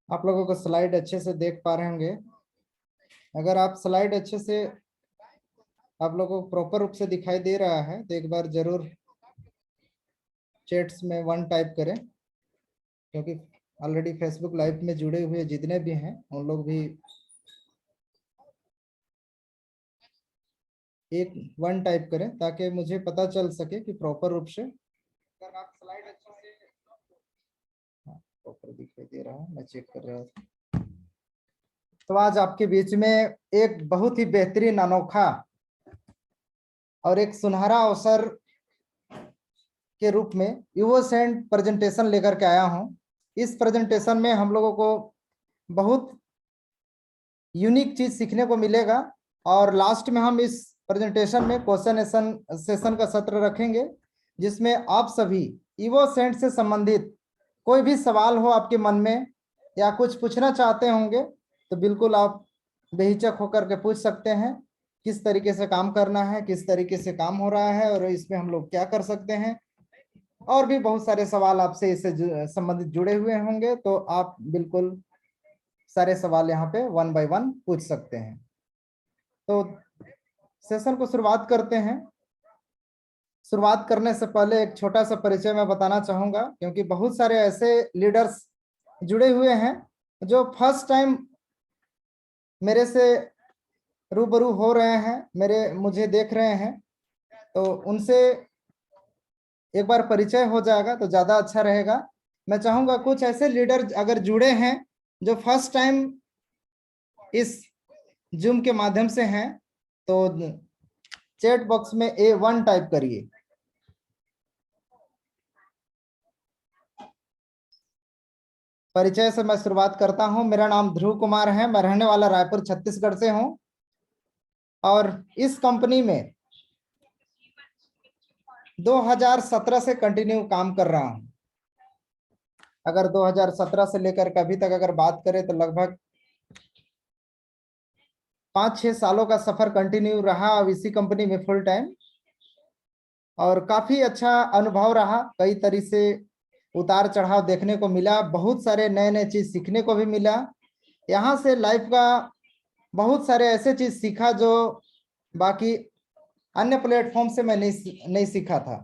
आप लोगों को स्लाइड अच्छे से देख पा रहे होंगे। अगर आप स्लाइड अच्छे से आप लोगों को प्रॉपर रूप से दिखाई दे रहा है तो एक बार जरूर चैट्स में 1 टाइप करें, क्योंकि ऑलरेडी फेसबुक लाइव में जुड़े हुए जितने भी हैं उन लोग भी एक 1 टाइप करें ताकि मुझे पता चल सके कि प्रॉपर रूप से अगर आप स्लाइड अच्छे से प्रॉपर दिखाई दे रहा है। मैं चेक कर रहा था। तो आज आपके बीच में एक बहुत ही बेहतरीन, अनोखा और एक सुनहरा अवसर के रूप में यूवोसेंट प्रेजेंटेशन लेकर के आया हूं। इस प्रेजेंटेशन में हम लोगों को बहुत यूनिक चीज सीखने को मिलेगा और लास्ट में हम इस प्रेजेंटेशन में क्वेश्चन सेशन का सत्र रखेंगे, जिसमें आप सभी यूवोसेंट से संबंधित कोई भी सवाल हो आपके मन में या कुछ पूछना चाहते होंगे तो बिल्कुल आप बेहिचक होकर के पूछ सकते हैं। किस तरीके से काम करना है, किस तरीके से काम हो रहा है और इसमें हम लोग क्या कर सकते हैं, और भी बहुत सारे सवाल आपसे इससे संबंधित जुड़े हुए होंगे। तो आप बिल्कुल सारे सवाल यहाँ पे 1 बाय 1 पूछ सकते हैं। तो सेशन को शुरुआत करते हैं। शुरुआत करने से पहले एक छोटा सा परिचय मैं बताना चाहूंगा, क्योंकि बहुत सारे ऐसे लीडर्स जुड़े हुए हैं जो फर्स्ट टाइम मेरे से रूबरू हो रहे हैं, मुझे देख रहे हैं। तो उनसे एक बार परिचय हो जाएगा तो ज्यादा अच्छा रहेगा। मैं चाहूंगा कुछ ऐसे लीडर अगर जुड़े हैं जो फर्स्ट टाइम इस जूम के माध्यम से हैं तो चैट बॉक्स में A1 टाइप करिए। परिचय से मैं शुरुआत करता हूं। मेरा नाम ध्रुव कुमार है। मैं रहने वाला रायपुर छत्तीसगढ़ से हूं और इस कंपनी में 2017 से कंटिन्यू काम कर रहा हूं। अगर 2017 से लेकर के अभी तक अगर बात करें तो लगभग 5-6 सालों का सफर कंटिन्यू रहा अब इसी कंपनी में फुल टाइम, और काफी अच्छा अनुभव रहा। कई तरह से उतार चढ़ाव देखने को मिला, बहुत सारे नए नए चीज सीखने को भी मिला। यहाँ से लाइफ का बहुत सारे ऐसे चीज सीखा जो बाकी अन्य प्लेटफॉर्म से मैं नहीं सीखा था,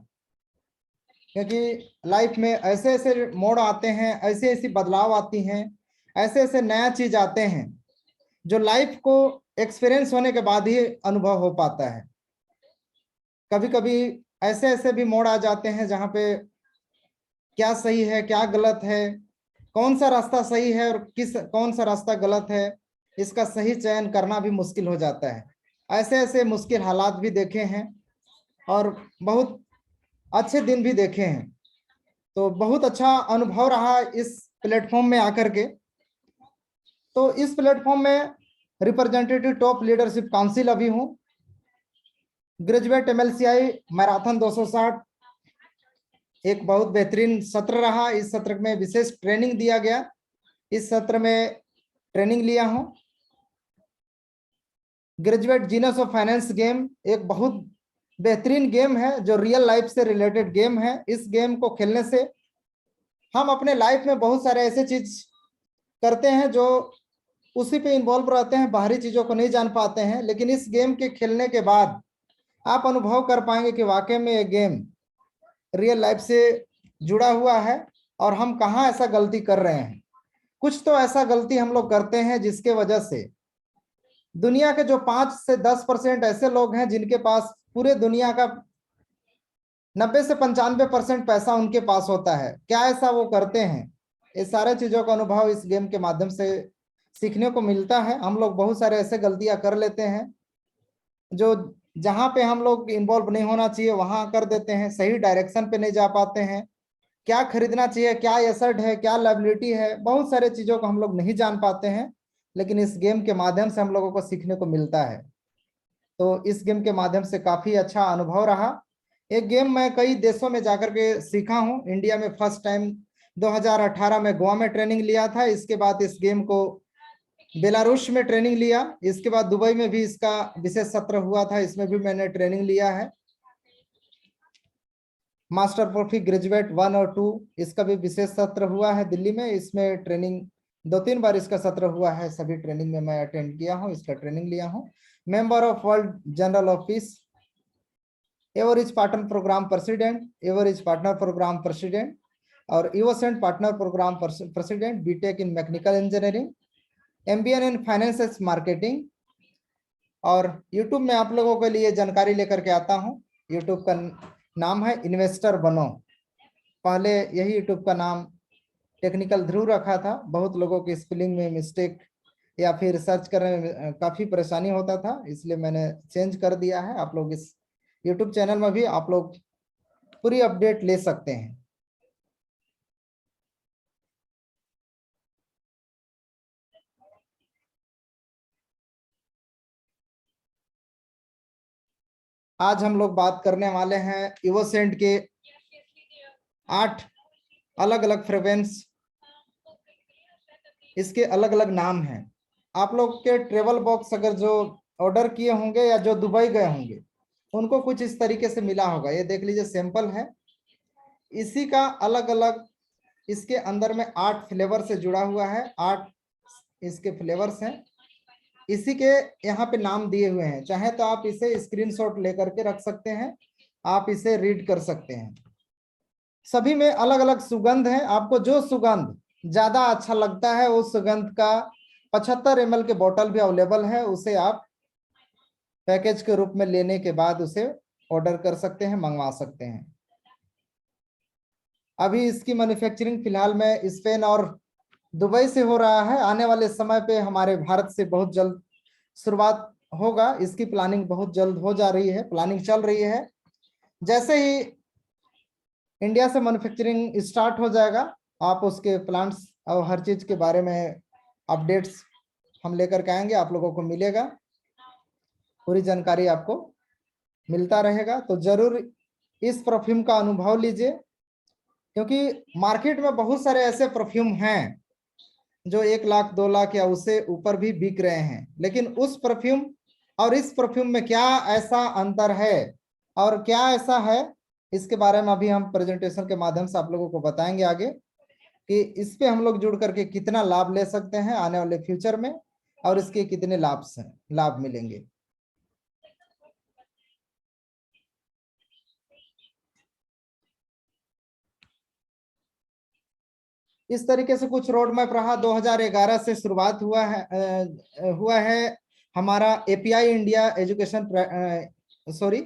क्योंकि लाइफ में ऐसे ऐसे मोड़ आते हैं, ऐसे ऐसी बदलाव आती हैं, ऐसे ऐसे नया चीज आते हैं जो लाइफ को एक्सपीरियंस होने के बाद ही अनुभव हो पाता है। कभी कभी ऐसे ऐसे भी मोड़ आ जाते हैं जहाँ पे क्या सही है क्या गलत है, कौन सा रास्ता सही है और कौन सा रास्ता गलत है, इसका सही चयन करना भी मुश्किल हो जाता है। ऐसे ऐसे मुश्किल हालात भी देखे हैं और बहुत अच्छे दिन भी देखे हैं। तो बहुत अच्छा अनुभव रहा इस प्लेटफॉर्म में आकर के। तो इस प्लेटफॉर्म में रिप्रेजेंटेटिव टॉप लीडरशिप काउंसिल अभी हूँ। ग्रेजुएट MLCI मैराथन 260 एक बहुत बेहतरीन सत्र रहा। इस सत्र में विशेष ट्रेनिंग दिया गया। इस सत्र में ट्रेनिंग लिया हूं। Graduate genus of finance game एक बहुत बेहतरीन गेम है जो रियल लाइफ से रिलेटेड गेम है। इस गेम को खेलने से हम अपने लाइफ में बहुत सारे ऐसे चीज करते हैं जो उसी पे इन्वॉल्व रहते हैं, बाहरी चीजों को नहीं जान पाते हैं, लेकिन इस गेम के खेलने के बाद आप अनुभव कर पाएंगे कि वाकई में ये गेम रियल लाइफ से जुड़ा हुआ है और हम कहाँ ऐसा गलती कर रहे हैं। कुछ तो ऐसा गलती हम लोग करते हैं जिसके वजह से दुनिया के जो 5 से 10% ऐसे लोग हैं जिनके पास पूरे दुनिया का 90 से 95% पैसा उनके पास होता है, क्या ऐसा वो करते हैं? ये सारे चीजों का अनुभव इस गेम के माध्यम से सीखने को मिलता है। हम लोग बहुत सारे ऐसे गलतियां कर लेते हैं जो जहां पे हम लोग इन्वॉल्व नहीं होना चाहिए वहां कर देते हैं, सही डायरेक्शन पे नहीं जा पाते हैं। क्या खरीदना चाहिए, क्या एसेट है, क्या लायबिलिटी है, बहुत सारे चीजों को हम लोग नहीं जान पाते हैं, लेकिन इस गेम के माध्यम से हम लोगों को सीखने को मिलता है। तो इस गेम के माध्यम से काफी अच्छा अनुभव रहा। एक गेम मैं कई देशों में जाकर के सीखा हूँ। इंडिया में फर्स्ट टाइम 2018 में गोवा में ट्रेनिंग लिया था। इसके बाद इस गेम को बेलारूस में ट्रेनिंग लिया। इसके बाद दुबई में भी इसका विशेष सत्र हुआ था, इसमें भी मैंने ट्रेनिंग लिया है। मास्टर प्रोफी ग्रेजुएट 1 और 2 इसका भी विशेष सत्र हुआ है दिल्ली में, इसमें ट्रेनिंग 2-3 बार इसका सत्र हुआ है, सभी ट्रेनिंग में मैं अटेंड किया हूँ, इसका ट्रेनिंग लिया हूँ। Member of world general office, average partner program president, average partner program president और US and partner program president, BTech in mechanical engineering, MBA in finance marketing. और यूट्यूब में आप लोगों के लिए जानकारी लेकर के आता हूँ। यूट्यूब का नाम है इन्वेस्टर बनो। पहले यही यूट्यूब का नाम टेक्निकल ध्रुव रखा था, बहुत लोगों की स्पेलिंग में मिस्टेक या फिर सर्च करने में काफी परेशानी होता था, इसलिए मैंने चेंज कर दिया है। आप लोग इस यूट्यूब चैनल में भी आप लोग पूरी अपडेट ले सकते हैं। आज हम लोग बात करने वाले हैं इवोसेंट के 8 अलग अलग फ्रेग्रेंस, इसके अलग अलग नाम हैं। आप लोग के ट्रेवल बॉक्स अगर जो ऑर्डर किए होंगे या जो दुबई गए होंगे उनको कुछ इस तरीके से मिला होगा। ये देख लीजिए, सैंपल है। इसी का अलग अलग इसके अंदर में 8 फ्लेवर से जुड़ा हुआ है, 8 इसके फ्लेवर्स हैं। इसी के यहाँ पे नाम दिए हुए हैं, चाहे तो आप इसे स्क्रीनशॉट लेकर के रख सकते हैं, आप इसे रीड कर सकते हैं। सभी में अलग अलग सुगंध है। आपको जो सुगंध ज्यादा अच्छा लगता है उस सुगंध का 75 ml के बोतल भी अवेलेबल है, उसे आप पैकेज के रूप में लेने के बाद उसे ऑर्डर कर सकते हैं, मंगवा सकते हैं। अभी इसकी मैन्युफैक्चरिंग फिलहाल में स्पेन और दुबई से हो रहा है। आने वाले समय पे हमारे भारत से बहुत जल्द शुरुआत होगा। इसकी प्लानिंग बहुत जल्द हो जा रही है, प्लानिंग चल रही है। जैसे ही इंडिया से मैन्युफैक्चरिंग स्टार्ट हो जाएगा, आप उसके प्लांट्स और हर चीज के बारे में अपडेट्स हम लेकर के आएंगे, आप लोगों को मिलेगा, पूरी जानकारी आपको मिलता रहेगा। तो जरूर इस परफ्यूम का अनुभव लीजिए, क्योंकि मार्केट में बहुत सारे ऐसे परफ्यूम हैं जो 1 लाख 2 लाख या उससे ऊपर भी बिक रहे हैं, लेकिन उस परफ्यूम और इस परफ्यूम में क्या ऐसा अंतर है और क्या ऐसा है, इसके बारे में अभी हम प्रेजेंटेशन के माध्यम से आप लोगों को बताएंगे आगे कि इस पे हम लोग जुड़ करके कितना लाभ ले सकते हैं आने वाले फ्यूचर में और इसके कितने लाभ मिलेंगे। इस तरीके से कुछ रोड मैप रहा। 2011 से शुरुआत हुआ है हमारा API India education, sorry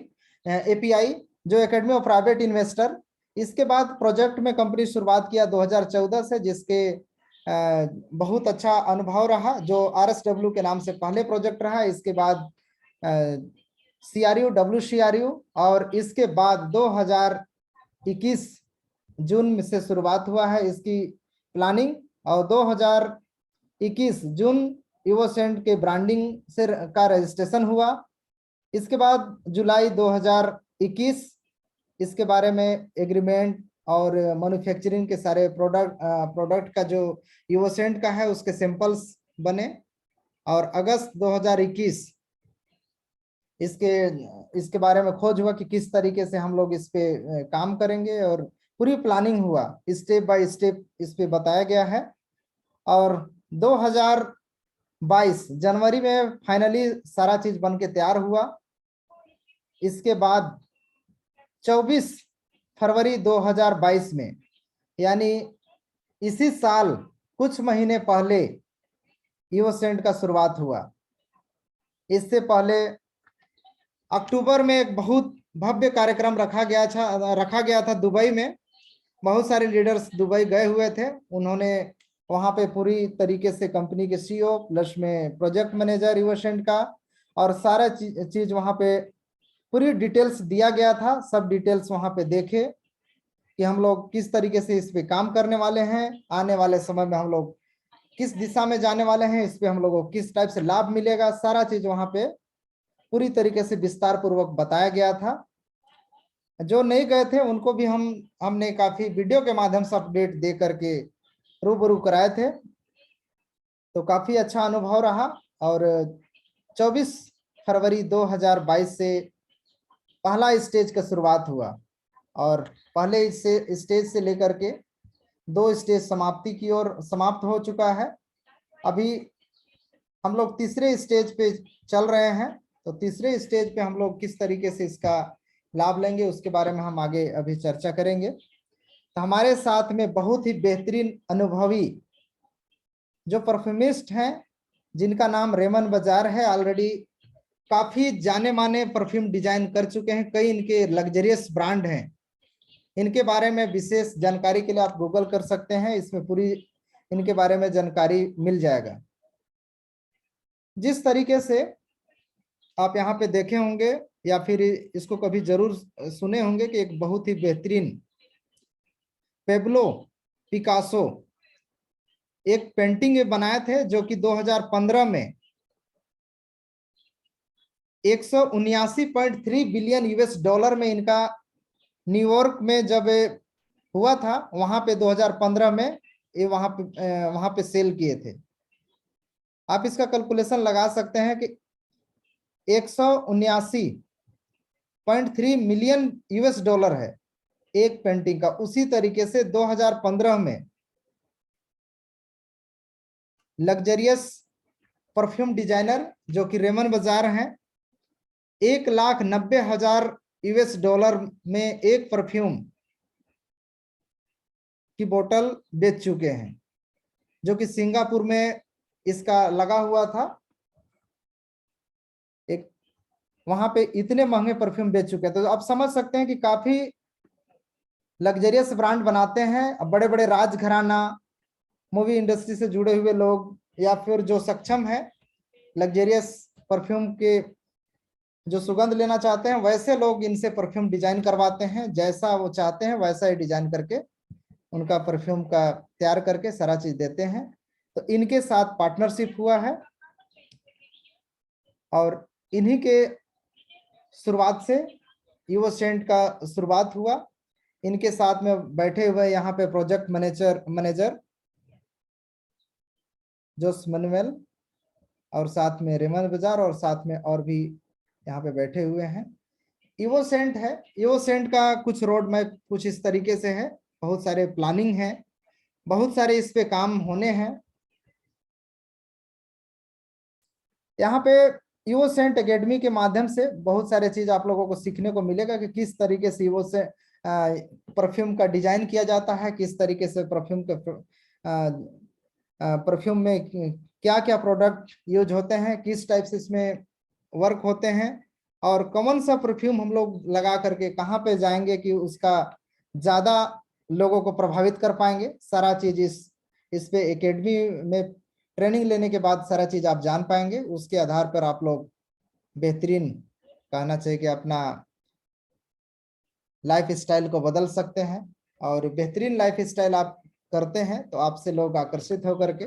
API जो एकेडमी ऑफ प्राइवेट इन्वेस्टर। इसके बाद प्रोजेक्ट में कंपनी शुरुआत किया 2014 से, जिसके बहुत अच्छा अनुभव रहा, जो आरएसडब्ल्यू के नाम से पहले प्रोजेक्ट रहा। इसके बाद सीआरयू, डब्ल्यूसीआरयू और इसके बाद 2021 जून में से शुरुआत हुआ है इसकी प्लानिंग, और 2021 जून इवोसेंट के ब्रांडिंग से का रजिस्ट्रेशन हुआ। इसके बाद जुलाई 2021 इसके बारे में एग्रीमेंट और मैन्युफैक्चरिंग के सारे प्रोडक्ट का जो इवोसेंट का है उसके सैंपल्स बने, और अगस्त 2021 इसके बारे में खोज हुआ कि किस तरीके से हम लोग इस पे काम करेंगे, और पूरी प्लानिंग हुआ, स्टेप बाय स्टेप इस पे बताया गया है। और 2022 जनवरी में फाइनली सारा चीज बन के तैयार हुआ। इसके बाद 24 फरवरी 2022 में, यानी इसी साल कुछ महीने पहले इवोसेंट का शुरुआत हुआ। इससे पहले अक्टूबर में एक बहुत भव्य कार्यक्रम रखा गया था दुबई में। बहुत सारे लीडर्स दुबई गए हुए थे, उन्होंने वहां पे पूरी तरीके से कंपनी के सीईओ प्लस में प्रोजेक्ट मैनेजर इवोसेंट का और सारा चीज वहां पे पूरी डिटेल्स दिया गया था। सब डिटेल्स वहां पे देखे कि हम लोग किस तरीके से इस पे काम करने वाले हैं, आने वाले समय में हम लोग किस दिशा में जाने वाले हैं, इस पे हम लोगों को किस टाइप से लाभ मिलेगा, सारा चीज वहां पे पूरी तरीके से विस्तार पूर्वक बताया गया था। जो नहीं गए थे उनको भी हमने काफी वीडियो के माध्यम से अपडेट दे करके रूबरू कराए थे, तो काफी अच्छा अनुभव रहा। और 24 फरवरी 2022 से पहला स्टेज का शुरुआत हुआ, और पहले स्टेज से लेकर के 2 स्टेज समाप्ति की ओर समाप्त हो चुका है। अभी हम लोग तीसरे स्टेज पे चल रहे हैं, तो तीसरे स्टेज पे हम लोग किस तरीके से इसका लाभ लेंगे उसके बारे में हम आगे अभी चर्चा करेंगे। तो हमारे साथ में बहुत ही बेहतरीन अनुभवी जो परफ्यूमिस्ट हैं, जिनका नाम रेमन बाजार है, ऑलरेडी काफी जाने माने परफ्यूम डिजाइन कर चुके हैं, कई इनके लग्जरियस ब्रांड हैं। इनके बारे में विशेष जानकारी के लिए आप गूगल कर सकते हैं, इसमें पूरी इनके बारे में जानकारी मिल जाएगा। जिस तरीके से आप यहाँ पे देखे होंगे या फिर इसको कभी जरूर सुने होंगे कि एक बहुत ही बेहतरीन पेब्लो पिकासो एक पेंटिंग बनाए थे, जो कि 2015 में 179.3 बिलियन यूएस डॉलर में इनका न्यूयॉर्क में जब हुआ था, वहां पे 2015 में ये वहां पे सेल किए थे। आप इसका कैलकुलेशन लगा सकते हैं कि 179.3 मिलियन यूएस डॉलर है एक पेंटिंग का। उसी तरीके से 2015 में लग्जरियस परफ्यूम डिजाइनर जो कि रेमन बाजार हैं, 1,90,000 यूएस डॉलर में एक परफ्यूम की बोतल बेच चुके हैं, जो कि सिंगापुर में इसका लगा हुआ था। एक वहां पे इतने महंगे परफ्यूम बेच चुके हैं, तो आप समझ सकते हैं कि काफी लग्जरियस ब्रांड बनाते हैं। बड़े बड़े राजघराना, मूवी इंडस्ट्री से जुड़े हुए लोग, या फिर जो सक्षम है लग्जरियस परफ्यूम के जो सुगंध लेना चाहते हैं, वैसे लोग इनसे परफ्यूम डिजाइन करवाते हैं। जैसा वो चाहते हैं वैसा ही डिजाइन करके उनका परफ्यूम का तैयार करके सारा चीज देते हैं। तो इनके साथ पार्टनरशिप हुआ है और इन्हीं के शुरुआत से ईवो सेंट का शुरुआत हुआ। इनके साथ में बैठे हुए यहाँ पे प्रोजेक्ट मैनेजर जोस मनुएल, और साथ में रेमन बाजार, और साथ में और भी यहाँ पे बैठे हुए हैं। ईवो सेंट है, ईवो सेंट का कुछ रोड मैप कुछ इस तरीके से है। बहुत सारे प्लानिंग है, बहुत सारे इस पे काम होने हैं। यहाँ पे ईवो सेंट एकेडमी के माध्यम से बहुत सारे चीज आप लोगों को सीखने को मिलेगा कि किस तरीके से ईवो से परफ्यूम का डिजाइन किया जाता है, किस तरीके से परफ्यूम में क्या क्या प्रोडक्ट यूज होते हैं, किस टाइप से इसमें वर्क होते हैं, और कौन सा परफ्यूम हम लोग लगा करके कहाँ पे जाएंगे कि उसका ज्यादा लोगों को प्रभावित कर पाएंगे। सारा चीज इस पे एकेडमी में ट्रेनिंग लेने के बाद सारा चीज आप जान पाएंगे। उसके आधार पर आप लोग बेहतरीन, कहना चाहिए कि अपना लाइफ स्टाइल को बदल सकते हैं। और बेहतरीन लाइफ स्टाइल आप करते हैं तो आपसे लोग आकर्षित होकर के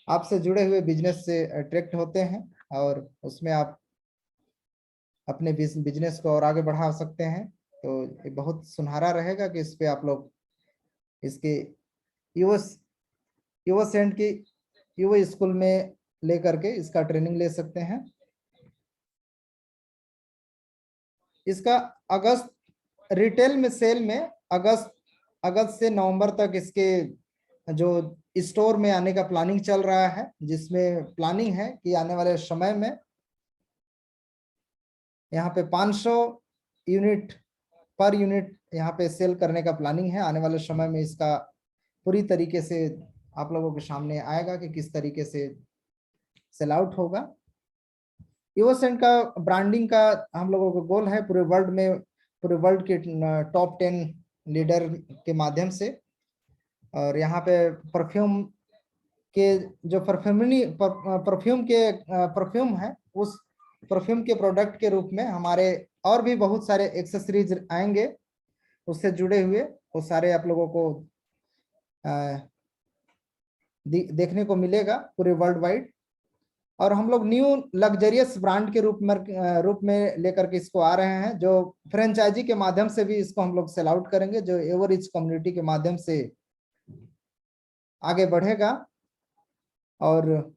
आपसे जुड़े हुए बिजनेस से अट्रैक्ट होते हैं, और उसमें आप अपने बिजनेस को और आगे बढ़ा सकते हैं। तो ये बहुत सुनहरा रहेगा कि इस पे आप लोग इसके ईवो सेंट की ईवो स्कूल में लेकर के इसका ट्रेनिंग ले सकते हैं। इसका अगस्त रिटेल में सेल में अगस्त से नवंबर तक इसके जो स्टोर में आने का प्लानिंग चल रहा है, जिसमें प्लानिंग है कि आने वाले समय में यहाँ पे 500 यूनिट पर यूनिट यहाँ पे सेल करने का प्लानिंग है। आने वाले समय में इसका पूरी तरीके से आप लोगों के सामने आएगा कि किस तरीके से सेल आउट होगा। ईवो सेंट का ब्रांडिंग का हम लोगों का गोल है पूरे वर्ल्ड के टॉप 10 लीडर के माध्यम से। और यहाँ पे परफ्यूम के जो परफ्यूम है, उस परफ्यूम के प्रोडक्ट के रूप में हमारे और भी बहुत सारे एक्सेसरीज आएंगे उससे जुड़े हुए। वो सारे आप लोगों को देखने को मिलेगा पूरे वर्ल्ड वाइड। और हम लोग न्यू लग्जरियस ब्रांड के रूप में लेकर के इसको आ रहे हैं, जो फ्रेंचाइजी के माध्यम से भी इसको हम लोग सेल आउट करेंगे, जो एवरेज कम्युनिटी के माध्यम से आगे बढ़ेगा। और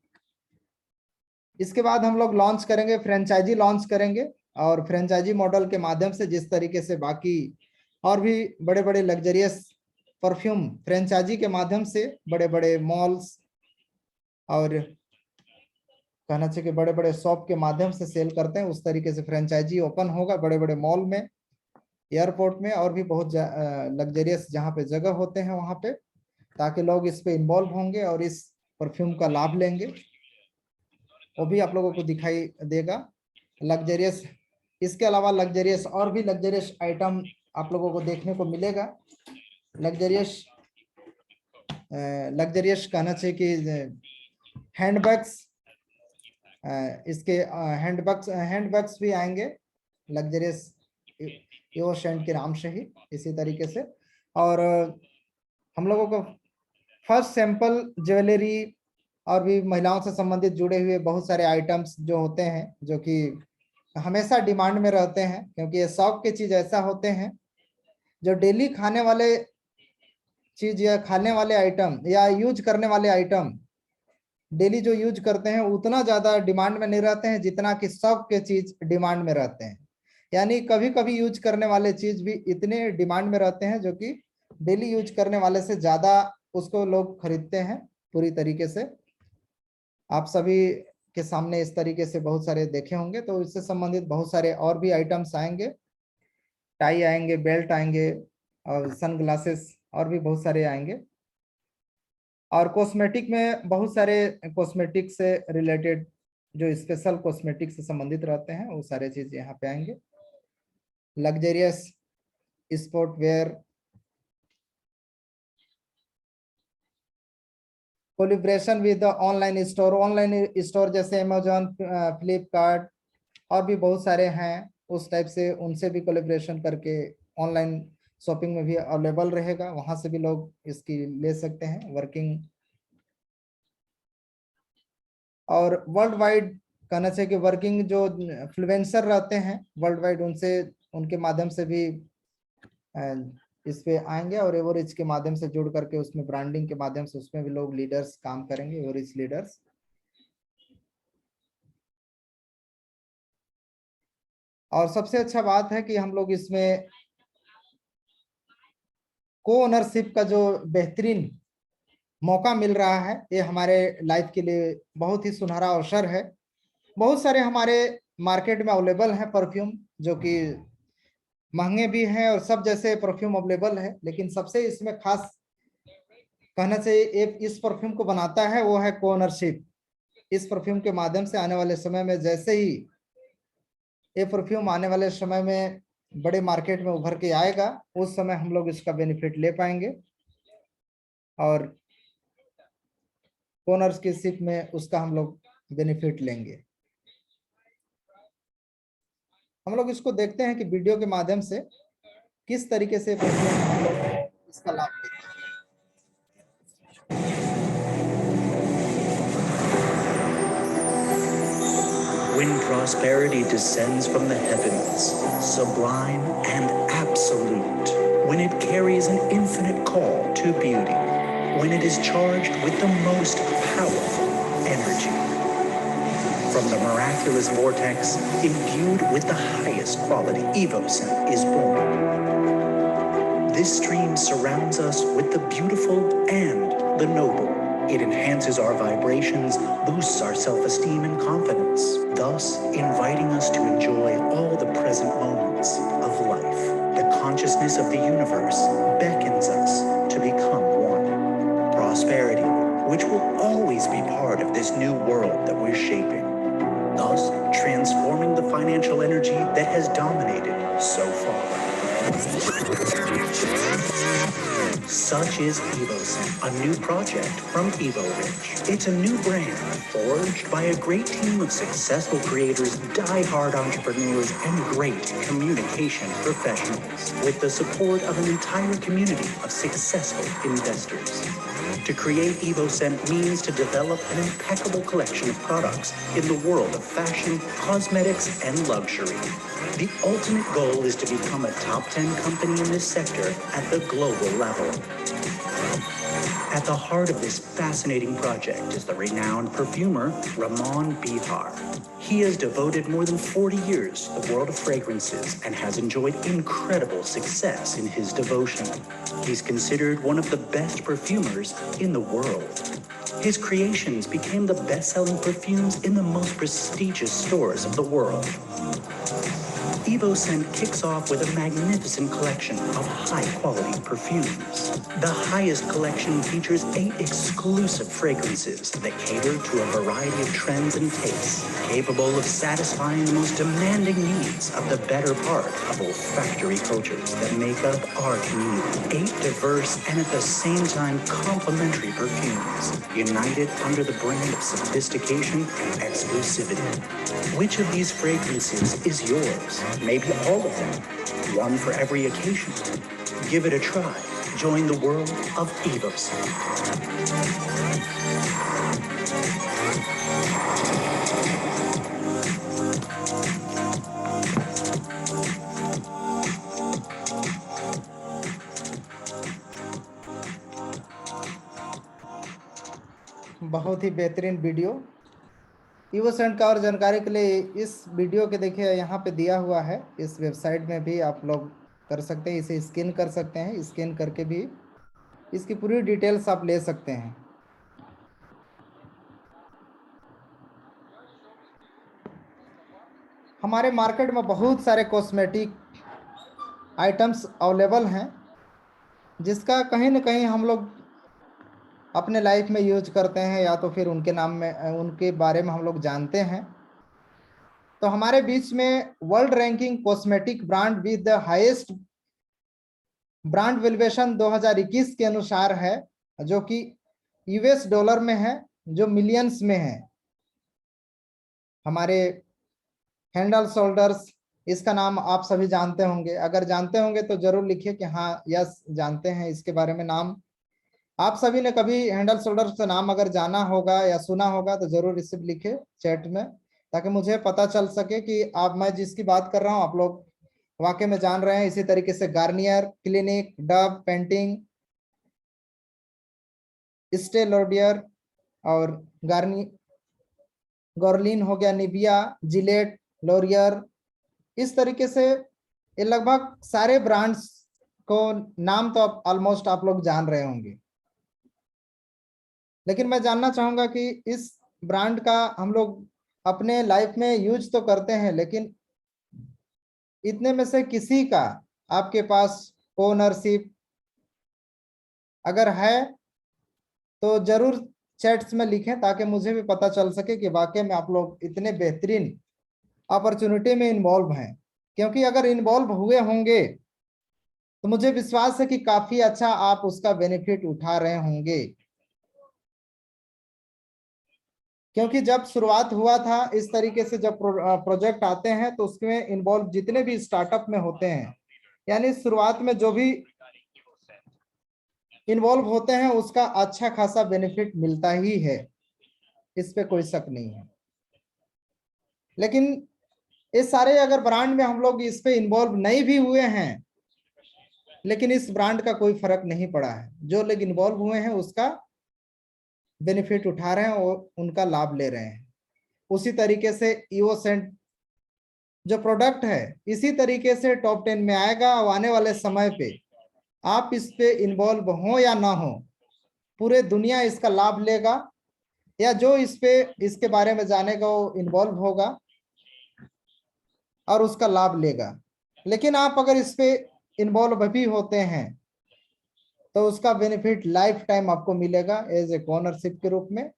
इसके बाद हम लोग लॉन्च करेंगे, फ्रेंचाइजी लॉन्च करेंगे, और फ्रेंचाइजी मॉडल के माध्यम से जिस तरीके से बाकी और भी बड़े बड़े लग्जरियस परफ्यूम फ्रेंचाइजी के माध्यम से बड़े बड़े मॉल्स और कहना चाहिए कि बड़े बड़े शॉप के माध्यम से सेल करते हैं, उस तरीके से फ्रेंचाइजी ओपन होगा बड़े बड़े मॉल में, एयरपोर्ट में, और भी बहुत लग्जरियस जहाँ पे जगह होते हैं वहाँ पे, ताकि लोग इस पे इन्वॉल्व होंगे और इस परफ्यूम का लाभ लेंगे। वो भी आप लोगों को दिखाई देगा लग्जरियस। इसके अलावा लग्जरियस और भी लग्जरियस आइटम आप लोगों को देखने को मिलेगा। लग्जरियस कहना चाहिए कि हैंडबैग्स, इसके हैंडबैग्स भी आएंगे लग्जरियस ईवो सेंट के नाम से ही इसी तरीके से। और हम लोगों को फर्स्ट सैंपल ज्वेलरी और भी महिलाओं से संबंधित जुड़े हुए बहुत सारे आइटम्स जो होते हैं, जो कि हमेशा डिमांड में रहते हैं, क्योंकि ये शौक की चीज ऐसा होते हैं जो डेली खाने वाले चीज या खाने वाले आइटम या यूज करने वाले आइटम डेली जो यूज करते हैं उतना ज्यादा डिमांड में नहीं रहते हैं जितना कि शौक के चीज डिमांड में रहते हैं। यानी कभी कभी यूज करने वाले चीज भी इतने डिमांड में रहते हैं जो कि डेली यूज करने वाले से ज्यादा उसको लोग खरीदते हैं पूरी तरीके से। आप सभी के सामने इस तरीके से बहुत सारे देखे होंगे, तो इससे संबंधित बहुत सारे और भी आइटम्स आएंगे, टाई आएंगे, बेल्ट आएंगे और सनग्लासेस और भी बहुत सारे आएंगे। और कॉस्मेटिक में बहुत सारे कॉस्मेटिक से रिलेटेड जो स्पेशल कॉस्मेटिक से संबंधित रहते हैं वो सारे चीज यहाँ पे आएंगे। Luxurious sport wear, collaboration with online store जैसे अमेजोन, फ्लिपकार्ट और भी बहुत सारे हैं उस टाइप से, उनसे भी कोलिब्रेशन करके ऑनलाइन शॉपिंग में भी अवेलेबल रहेगा, वहां से भी लोग इसकी ले सकते हैं वर्किंग। और वर्ल्ड वाइड कहना चाहिए कि वर्किंग जो इन्फ्लुएंसर रहते हैं वर्ल्ड वाइड, उनसे उनके माध्यम से भी इस पे आएंगे और एवरेज के माध्यम से जुड़ करके उसमें ब्रांडिंग के माध्यम से उसमें भी लोग लीडर्स काम करेंगे, एवरेज लीडर्स। और सबसे अच्छा बात है कि हम लोग इसमें को ओनरशिप का जो बेहतरीन मौका मिल रहा है, ये हमारे लाइफ के लिए बहुत ही सुनहरा अवसर है। बहुत सारे हमारे मार्केट में अवेलेबल हैं परफ्यूम, जो कि महंगे भी हैं और सब जैसे परफ्यूम अवेलेबल है, लेकिन सबसे इसमें खास कहना चाहिए एक इस परफ्यूम को बनाता है वो है को ओनरशिप। इस परफ्यूम के माध्यम से आने वाले समय में, जैसे ही ये परफ्यूम आने वाले समय में बड़े मार्केट में उभर के आएगा, उस समय हम लोग इसका बेनिफिट ले पाएंगे और ओनरशिप में उसका हम लोग बेनिफिट लेंगे। हम लोग इसको देखते हैं कि वीडियो के माध्यम से किस तरीके से हम लोग इसका लाभ लेते हैं। When prosperity descends from the heavens, sublime and absolute, when it carries an infinite call to beauty, when it is charged with the most powerful energy, from the miraculous vortex imbued with the highest quality, EvoScent is born. This stream surrounds us with the beautiful and the noble. It enhances our vibrations, boosts our self-esteem and confidence, thus inviting us to enjoy all the present moments of life. The consciousness of the universe beckons us to become one. Prosperity, which will always be part of this new world that we're shaping, thus transforming the financial energy that has dominated so far. Such is EvoScent, a new project from EvoRich. It's a new brand forged by a great team of successful creators, die-hard entrepreneurs, and great communication professionals, with the support of an entire community of successful investors. To create EvoScent means to develop an impeccable collection of products in the world of fashion, cosmetics, and luxury. The ultimate goal is to become a top 10 company in this sector at the global level. At the heart of this fascinating project is the renowned perfumer Ramon Bihar. He has devoted more than 40 years to the world of fragrances and has enjoyed incredible success in his devotion. He's considered one of the best perfumers in the world. His creations became the best-selling perfumes in the most prestigious stores of the world. Evoscent kicks off with a magnificent collection of high-quality perfumes. The highest collection features 8 exclusive fragrances that cater to a variety of trends and tastes, capable of satisfying the most demanding needs of the better part of olfactory cultures that make up our community. 8 diverse and at the same time complementary perfumes, united under the brand of sophistication and exclusivity. Which of these fragrances is yours? Maybe all of them. One for every occasion. Give it a try. Join the world of Evoscent. बहुत ही बेहतरीन video. ईवोसेंट का और जानकारी के लिए इस video के देखिए यहाँ पे दिया हुआ है, इस वेबसाइट में भी आप लोग कर सकते हैं, इसे स्कैन कर सकते हैं, स्कैन करके भी इसकी पूरी डिटेल्स आप ले सकते हैं। हमारे मार्केट में बहुत सारे कॉस्मेटिक आइटम्स अवेलेबल हैं, जिसका कहीं ना कहीं हम लोग अपने लाइफ में यूज करते हैं या तो फिर उनके नाम में उनके बारे में हम लोग जानते हैं। तो हमारे बीच में world ranking cosmetic brand with the highest brand valuation 2021 के अनुसार है, जो कि यूएस डॉलर में है, जो मिलियंस में है। हमारे हेड एंड शोल्डर्स, इसका नाम आप सभी जानते होंगे, अगर जानते होंगे तो जरूर लिखिए कि हाँ यस जानते हैं इसके बारे में। नाम आप सभी ने कभी हेड एंड शोल्डर्स का नाम अगर जाना होगा या सुना होगा तो जरूर इसे लिखे चैट में, ताकि मुझे पता चल सके कि आप मैं जिसकी बात कर रहा हूँ आप लोग वाकई में जान रहे हैं। इसी तरीके से Garnier, clinic, Dove, painting, stay Laurier और गॉर्लिन हो गया, निविया, जिलेट, लॉरियर, इस तरीके से ये लगभग सारे ब्रांड्स को नाम तो ऑलमोस्ट आप लोग जान रहे होंगे। लेकिन मैं जानना चाहूंगा कि इस ब्रांड का हम लोग अपने लाइफ में यूज तो करते हैं, लेकिन इतने में से किसी का आपके पास ओनरशिप अगर है तो जरूर चैट्स में लिखें, ताकि मुझे भी पता चल सके कि वाकई में आप लोग इतने बेहतरीन अपॉर्चुनिटी में इन्वॉल्व हैं। क्योंकि अगर इन्वॉल्व हुए होंगे तो मुझे विश्वास है कि काफी अच्छा आप उसका बेनिफिट उठा रहे होंगे। क्योंकि जब शुरुआत हुआ था इस तरीके से जब प्रोजेक्ट आते हैं तो उसमें इन्वॉल्व जितने भी स्टार्टअप में होते हैं, यानी शुरुआत में जो भी इन्वॉल्व होते हैं उसका अच्छा खासा बेनिफिट मिलता ही है, इस पे कोई शक नहीं है। लेकिन इस सारे अगर ब्रांड में हम लोग इस पे इन्वॉल्व नहीं भी हुए हैं, लेकिन इस ब्रांड का कोई फर्क नहीं पड़ा है। जो लोग इन्वॉल्व हुए हैं उसका बेनिफिट उठा रहे हैं और उनका लाभ ले रहे हैं। उसी तरीके से ईवोसेंट जो प्रोडक्ट है इसी तरीके से टॉप 10 में आएगा और आने वाले समय पे आप इस पे इन्वॉल्व हो या ना हो, पूरे दुनिया इसका लाभ लेगा, या जो इस पे इसके बारे में जानेगा वो इन्वॉल्व होगा और उसका लाभ लेगा। लेकिन आप अगर इस पे इन्वॉल्व भी होते हैं तो उसका बेनिफिट लाइफ टाइम आपको मिलेगा एज ए ओनरशिप के रूप में।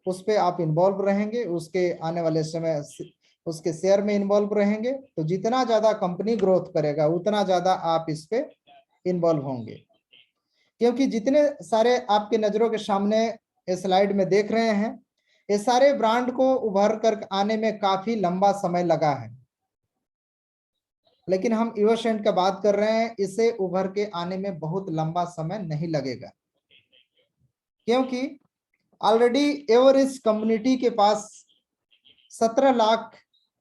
उस पे आप इन्वॉल्व रहेंगे, उसके आने वाले समय उसके शेयर में इन्वॉल्व रहेंगे, तो जितना ज्यादा कंपनी ग्रोथ करेगा उतना ज्यादा आप इस पे इन्वॉल्व होंगे। क्योंकि जितने सारे आपके नजरों के सामने इस स्लाइड में देख रहे हैं, ये सारे ब्रांड को उभर कर आने में काफी लंबा समय लगा है, लेकिन हम ईवोसेंट का बात कर रहे हैं, इसे उभर के आने में बहुत लंबा समय नहीं लगेगा। क्योंकि ऑलरेडी एवरेज कम्युनिटी के पास 17 लाख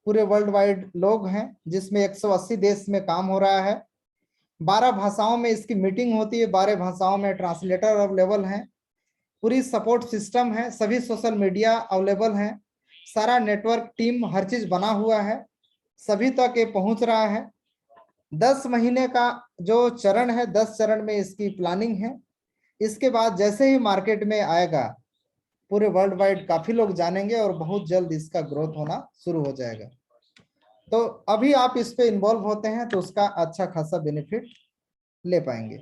पूरे वर्ल्ड वाइड लोग हैं, जिसमें 180 देश में काम हो रहा है। 12 भाषाओं में इसकी मीटिंग होती है, 12 भाषाओं में ट्रांसलेटर अवेलेबल हैं। पूरी सपोर्ट सिस्टम है, सभी सोशल मीडिया अवेलेबल है, सारा नेटवर्क टीम हर चीज बना हुआ है, सभी तक ये पहुंच रहा है। 10 महीने का जो चरण है, 10 चरण में इसकी प्लानिंग है। इसके बाद जैसे ही मार्केट में आएगा पूरे वर्ल्ड वाइड काफी लोग जानेंगे और बहुत जल्द इसका ग्रोथ होना शुरू हो जाएगा। तो अभी आप इस पे इन्वॉल्व होते हैं तो उसका अच्छा खासा बेनिफिट ले पाएंगे।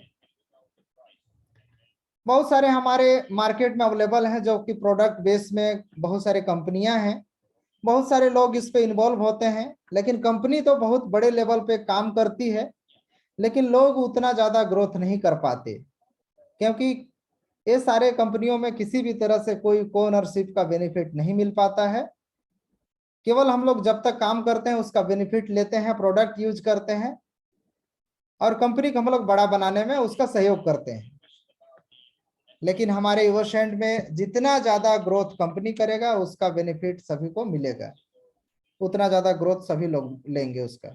बहुत सारे हमारे मार्केट में अवेलेबल हैं जो कि प्रोडक्ट बेस में बहुत सारे कंपनियां हैं, बहुत सारे लोग इस पे इन्वॉल्व होते हैं, लेकिन कंपनी तो बहुत बड़े लेवल पे काम करती है, लेकिन लोग उतना ज्यादा ग्रोथ नहीं कर पाते, क्योंकि ये सारे कंपनियों में किसी भी तरह से कोई ओनरशिप का बेनिफिट नहीं मिल पाता है। केवल हम लोग जब तक काम करते हैं उसका बेनिफिट लेते हैं, प्रोडक्ट यूज करते हैं और कंपनी को हम लोग बड़ा बनाने में उसका सहयोग करते हैं। लेकिन हमारे इवोसेंट में जितना ज्यादा ग्रोथ कंपनी करेगा उसका बेनिफिट सभी को मिलेगा, उतना ज्यादा ग्रोथ सभी लोग लेंगे उसका।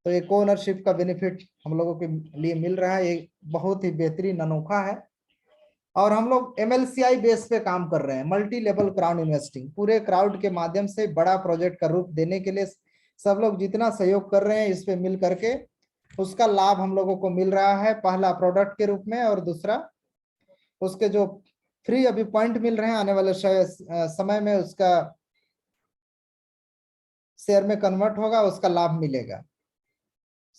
तो एक ओनरशिप का बेनिफिट हम लोगों के लिए मिल रहा है, ये बहुत ही बेहतरीन अनोखा है। और हम लोग MLCI बेस पे काम कर रहे हैं, मल्टी लेवल क्राउड इन्वेस्टिंग, पूरे क्राउड के माध्यम से बड़ा प्रोजेक्ट का रूप देने के लिए सब लोग जितना सहयोग कर रहे हैं इस पे मिल करके उसका लाभ हम लोगों को मिल रहा है, पहला प्रोडक्ट के रूप में और दूसरा उसके जो फ्री अभी पॉइंट मिल रहे हैं आने वाले समय में उसका शेयर में कन्वर्ट होगा, उसका लाभ मिलेगा,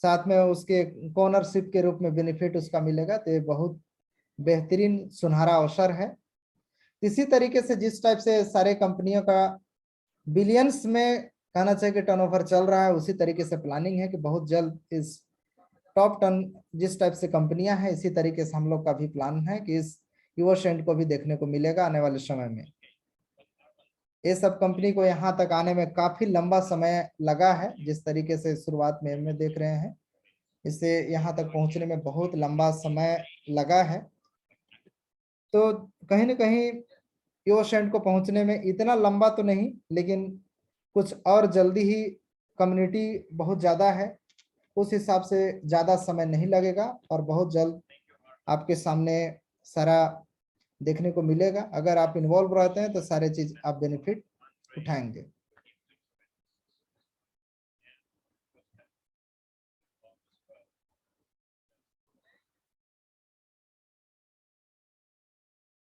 साथ में उसके ओनरशिप के रूप में बेनिफिट उसका मिलेगा। तो ये बहुत बेहतरीन सुनहरा अवसर है। इसी तरीके से जिस टाइप से सारे कंपनियों का बिलियंस में कहना चाहिए कि टर्नओवर चल रहा है, उसी तरीके से प्लानिंग है कि बहुत जल्द इस टॉप 10 जिस टाइप से कंपनियां हैं इसी तरीके से हम लोग का भी प्लान है कि इस इवोसेंट को भी देखने को मिलेगा आने वाले समय में। ये सब कंपनी को यहाँ तक आने में काफी लंबा समय लगा है, जिस तरीके से शुरुआत में देख रहे हैं इसे यहाँ तक पहुंचने में बहुत लंबा समय लगा है। तो कहीं ना कहीं इवोसेंट को पहुंचने में इतना लंबा तो नहीं, लेकिन कुछ और जल्दी ही कम्युनिटी बहुत ज़्यादा है, उस हिसाब से ज़्यादा समय नहीं लगेगा और बहुत जल्द आपके सामने सारा देखने को मिलेगा। अगर आप इन्वॉल्व रहते हैं तो सारे चीज़ आप बेनिफिट उठाएंगे।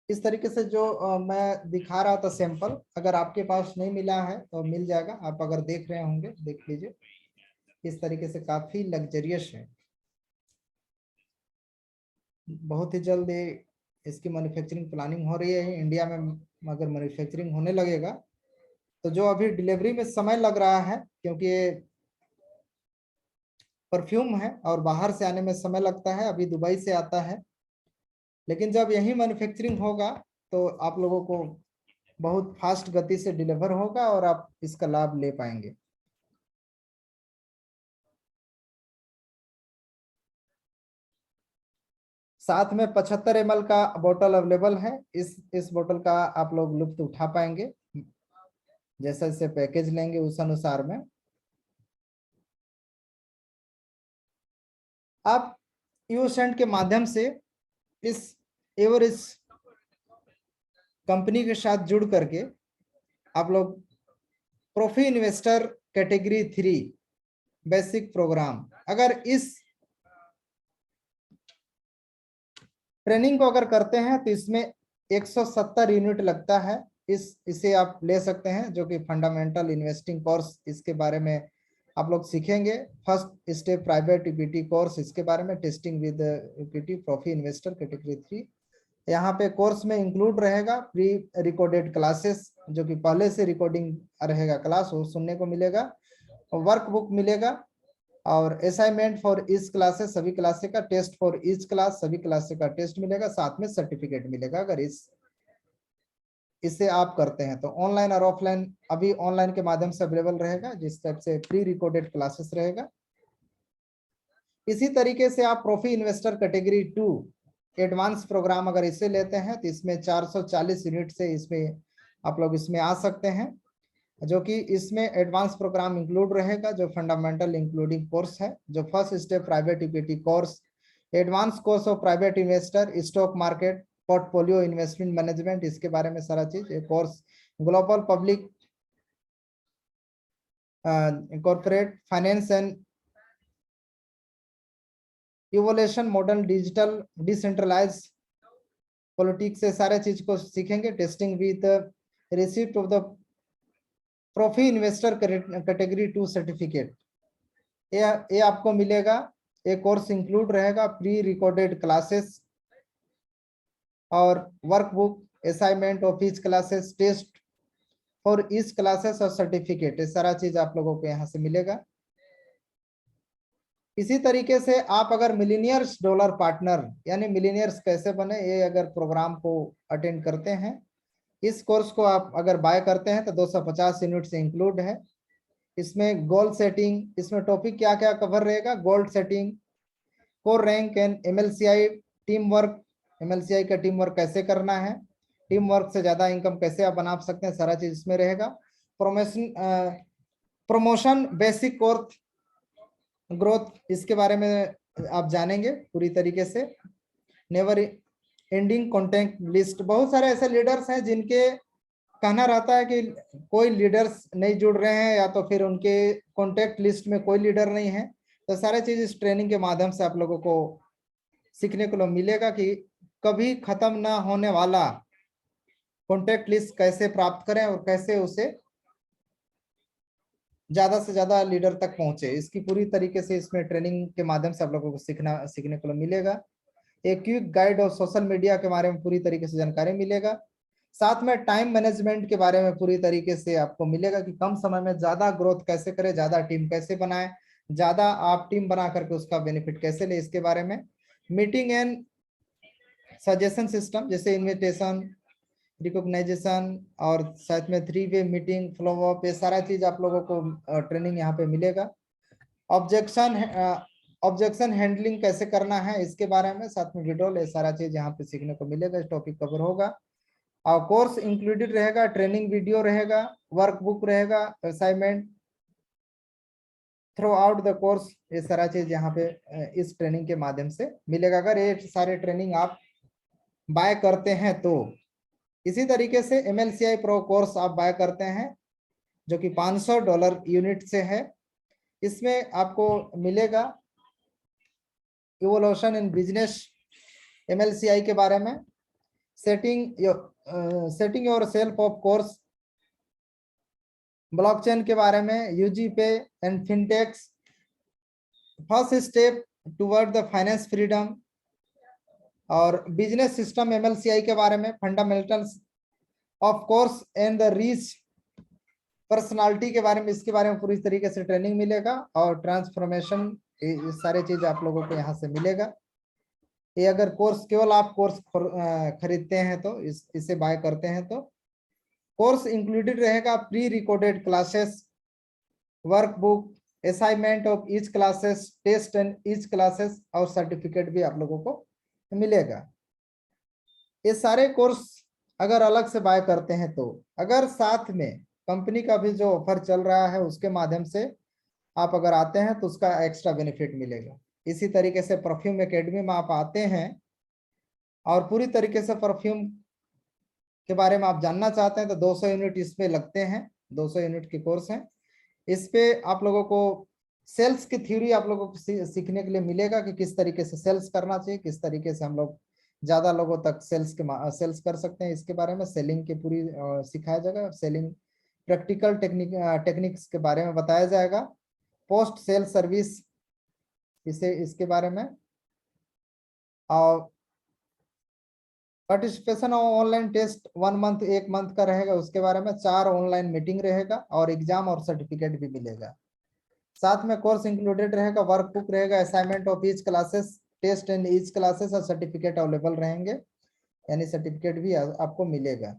इस तरीके से जो मैं दिखा रहा था सैंपल, अगर आपके पास नहीं मिला है तो मिल जाएगा, आप अगर देख रहे होंगे देख लीजिए। इस तरीके से काफी लग्जरियस है, बहुत ही जल्द इसकी मैन्युफैक्चरिंग प्लानिंग हो रही है इंडिया में। अगर मैन्युफैक्चरिंग होने लगेगा तो जो अभी डिलीवरी में समय लग रहा है, क्योंकि ये परफ्यूम है और बाहर से आने में समय लगता है, अभी दुबई से आता है, लेकिन जब यही मैन्युफैक्चरिंग होगा तो आप लोगों को बहुत फास्ट गति से डिलीवर होगा और आप इसका लाभ ले पाएंगे। साथ में 75 ml का बोतल अवेलेबल है, इस बोतल का आप लोग लुत्फ उठा पाएंगे, जैसा जैसे पैकेज लेंगे उस अनुसार में। आप इवोसेंट के माध्यम से इस एवरेज कंपनी के साथ जुड़ करके आप लोग प्रोफी इन्वेस्टर कैटेगरी 3 बेसिक प्रोग्राम, अगर इस ट्रेनिंग को अगर करते हैं तो इसमें 170 यूनिट लगता है। इसे आप ले सकते हैं, जो कि फंडामेंटल इन्वेस्टिंग कोर्स, इसके बारे में आप लोग सीखेंगे। First step private equity course, इसके बारे में testing with equity profi investor category 3। यहाँ पे कोर्स में इंक्लूड रहेगा प्री रिकॉर्डेड क्लासेस, जो कि पहले से रिकॉर्डिंग रहेगा क्लास, वो सुनने को मिलेगा, वर्कबुक मिलेगा और असाइनमेंट फॉर ईच क्लासेस, सभी क्लासेस का टेस्ट फॉर ईच क्लास, सभी क्लासेस का टेस्ट मिलेगा, साथ में सर्टिफिकेट मिलेगा अगर इसे आप करते हैं तो। ऑनलाइन और ऑफलाइन अभी ऑनलाइन के माध्यम से अवेलेबल रहेगा, जिस टाइप से प्री रिकॉर्डेड क्लासेस रहेगा। इसी तरीके से आप प्रोफी इन्वेस्टर कैटेगरी 2 एडवांस प्रोग्राम अगर इसे लेते हैं तो इसमें 440 यूनिट से इसमें आप लोग इसमें आ सकते हैं, जो कि इसमें एडवांस प्रोग्राम इंक्लूड रहेगा, जो फंडामेंटल इंक्लूडिंग कोर्स है, जो first step private equity course, advance course of private investor, stock market, portfolio investment management, इसके बारे में सारा चीज। एक course global public corporate finance and evolution modern digital decentralize politics, से सारे चीज को सीखेंगे। Testing with receipt of the profi investor category 2 certificate, ये आपको मिलेगा। एक कोर्स इंक्लूड रहेगा प्री रिकॉर्डेड क्लासेस और workbook, assignment of each classes, test for each classes और सर्टिफिकेट, ये सारा चीज आप लोगों को यहाँ से मिलेगा। इसी तरीके से आप अगर मिलीनियर्स डॉलर पार्टनर यानी मिलीनियर्स कैसे बने, ये अगर प्रोग्राम को अटेंड करते हैं, इस कोर्स को आप अगर बाय करते हैं तो 250 यूनिट से इंक्लूड है। इसमें गोल सेटिंग, इसमें टॉपिक क्या क्या कवर रहेगा, goal setting, core rank and MLCI team work, MLCI का टीम वर्क कैसे करना है, टीम वर्क से ज्यादा इनकम कैसे आप बना सकते हैं, सारा चीज इसमें रहेगा। प्रमोशन बेसिक कोर्स ग्रोथ, इसके बारे में आप जानेंगे पूरी तरीके से। नेवर एंडिंग कॉन्टेक्ट लिस्ट, बहुत सारे ऐसे लीडर्स हैं जिनके कहना रहता है कि कोई लीडर्स नहीं जुड़ रहे हैं या तो फिर उनके कॉन्टेक्ट लिस्ट में कोई लीडर नहीं है, तो सारे चीज इस ट्रेनिंग के माध्यम से आप लोगों को सीखने को मिलेगा कि कभी खत्म ना होने वाला कॉन्टेक्ट लिस्ट कैसे प्राप्त करें और कैसे उसे ज्यादा से ज्यादा लीडर तक पहुंचे। इसकी पूरी तरीके से इसमें ट्रेनिंग के माध्यम से आप लोगों को सीखने को मिलेगा। एक क्विक गाइड और सोशल मीडिया के बारे में पूरी तरीके से जानकारी मिलेगा। साथ में टाइम मैनेजमेंट के बारे में पूरी तरीके से आपको मिलेगा कि कम समय में ज्यादा ग्रोथ कैसे करें, ज्यादा टीम कैसे बनाएं, ज्यादा आप टीम बना करके उसका बेनिफिट कैसे ले, इसके बारे में। मीटिंग एंड सजेशन सिस्टम, जैसे इन्विटेशन, रिकॉग्नाइजेशन और साथ में 3 वे मीटिंग, फ्लो अप, ये सारा चीज आप लोगों को ट्रेनिंग यहाँ पे मिलेगा। ऑब्जेक्शन हैंडलिंग कैसे करना है, इसके बारे में, साथ में विड्रॉल, ये सारा चीज यहाँ पे सीखने को मिलेगा। टॉपिक कवर होगा और कोर्स इंक्लूडेड रहेगा, ट्रेनिंग वीडियो रहेगा, वर्कबुक रहेगा, assignment through out the course, ये सारा चीज यहाँ पे इस ट्रेनिंग के माध्यम से मिलेगा अगर ये सारे ट्रेनिंग आप बाय करते हैं तो। इसी तरीके से MLCI प्रो कोर्स आप बाय करते हैं जो कि $500 यूनिट से है, इसमें आपको मिलेगा इवोल्यूशन इन बिजनेस MLCI के बारे में, setting your self of course, blockchain के बारे में, यूजी पे and फिनटेक्स, first step toward the finance freedom, और बिजनेस सिस्टम MLCI के बारे में, fundamentals of course and the reach personality के बारे में, इसके बारे में पूरी तरीके से ट्रेनिंग मिलेगा। और ट्रांसफॉर्मेशन, ये सारे चीज आप लोगों को यहाँ से मिलेगा। ये अगर कोर्स केवल आप कोर्स खरीदते हैं तो इसे बाय करते हैं तो कोर्स इंक्लूडेड रहेगा pre recorded classes, workbook, assignment of each classes, test and each classes और सर्टिफिकेट भी आप लोगों को मिलेगा। ये सारे कोर्स अगर अलग से बाय करते हैं तो, अगर साथ में कंपनी का भी जो ऑफर चल रहा है उसके माध्यम से आप अगर आते हैं तो उसका एक्स्ट्रा बेनिफिट मिलेगा। इसी तरीके से परफ्यूम एकेडमी में आप आते हैं और पूरी तरीके से परफ्यूम के बारे में आप जानना चाहते हैं तो 200 यूनिट इसमें लगते हैं, 200 यूनिट के कोर्स हैं। इस पे आप लोगों को सेल्स की थ्योरी आप लोगों को सीखने के लिए मिलेगा कि किस तरीके से सेल्स करना चाहिए, किस तरीके से हम लोग ज्यादा लोगों तक सेल्स कर सकते हैं, इसके बारे में सेलिंग की पूरी सिखाया जाएगा। सेलिंग प्रैक्टिकल टेक्निक्स के बारे में बताया जाएगा। पोस्ट सेल सर्विस, इसके बारे में। और participation online test 1 month, 1 month का रहेगा, उसके बारे में 4 ऑनलाइन मीटिंग रहेगा और एग्जाम और सर्टिफिकेट भी मिलेगा। साथ में कोर्स इंक्लूडेड रहेगा, वर्कबुक रहेगा, assignment of each classes, test and each classes और सर्टिफिकेट अवेलेबल रहेंगे, यानी सर्टिफिकेट भी आपको मिलेगा।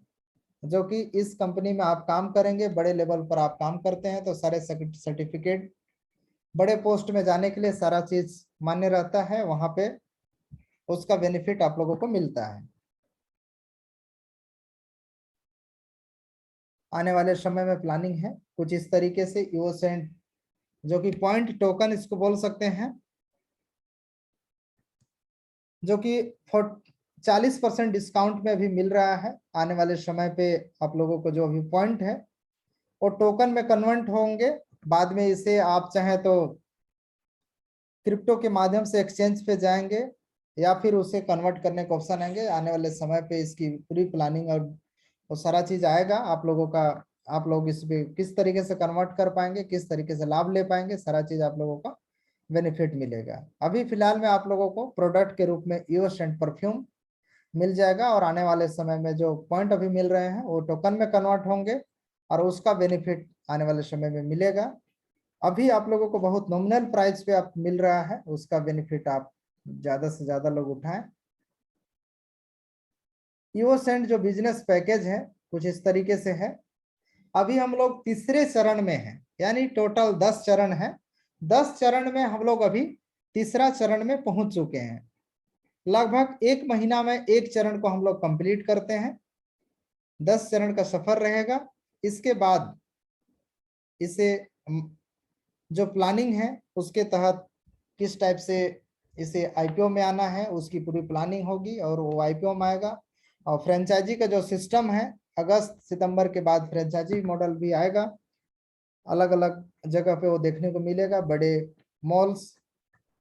जो कि इस कंपनी में आप काम करेंगे, बड़े लेवल पर आप काम करते हैं तो सारे सर्टिफिकेट, बड़े पोस्ट में जाने के लिए सारा चीज मान्य रहता है, वहां पे उसका बेनिफिट आप लोगों को मिलता है। आने वाले समय में प्लानिंग है कुछ इस तरीके से, यूसेंट जो कि पॉइंट टोकन इसको बोल सकते हैं, जो कि 40% डिस्काउंट में अभी मिल रहा है। आने वाले समय पे आप लोगों को जो अभी पॉइंट है वो टोकन में कन्वर्ट होंगे। बाद में इसे आप चाहें तो क्रिप्टो के माध्यम से एक्सचेंज पे जाएंगे या फिर उसे कन्वर्ट करने का ऑप्शन आएंगे। आने वाले समय पे इसकी पूरी प्लानिंग और वो सारा चीज आएगा आप लोगों का। आप लोग इस पे किस तरीके से कन्वर्ट कर पाएंगे, किस तरीके से लाभ ले पाएंगे, सारा चीज आप लोगों का बेनिफिट मिलेगा। अभी फिलहाल में आप लोगों को प्रोडक्ट के रूप में ईओ सेंट परफ्यूम मिल जाएगा और आने वाले समय में जो पॉइंट अभी मिल रहे हैं वो टोकन में कन्वर्ट होंगे और उसका बेनिफिट आने वाले समय में मिलेगा। अभी आप लोगों को बहुत नॉमिनल प्राइस पे आप मिल रहा है, उसका बेनिफिट आप ज्यादा से ज्यादा लोग उठाएं। ईओ सेंट जो बिजनेस पैकेज है कुछ इस तरीके से है। अभी हम लोग तीसरे चरण में हैं, यानी टोटल 10 चरण है। 10 चरण में हम लोग अभी तीसरा चरण में पहुंच चुके हैं। लगभग 1 महीना में एक चरण को हम लोग कंप्लीट करते हैं। 10 चरण का सफर रहेगा। इसके बाद इसे जो प्लानिंग है उसके तहत किस टाइप से इसे आईपीओ में आना है उसकी पूरी प्लानिंग होगी और वो आईपीओ में आएगा। और फ्रेंचाइजी का जो सिस्टम है अगस्त सितंबर के बाद फ्रेंचाइजी मॉडल भी आएगा। अलग अलग जगह पे वो देखने को मिलेगा, बड़े मॉल्स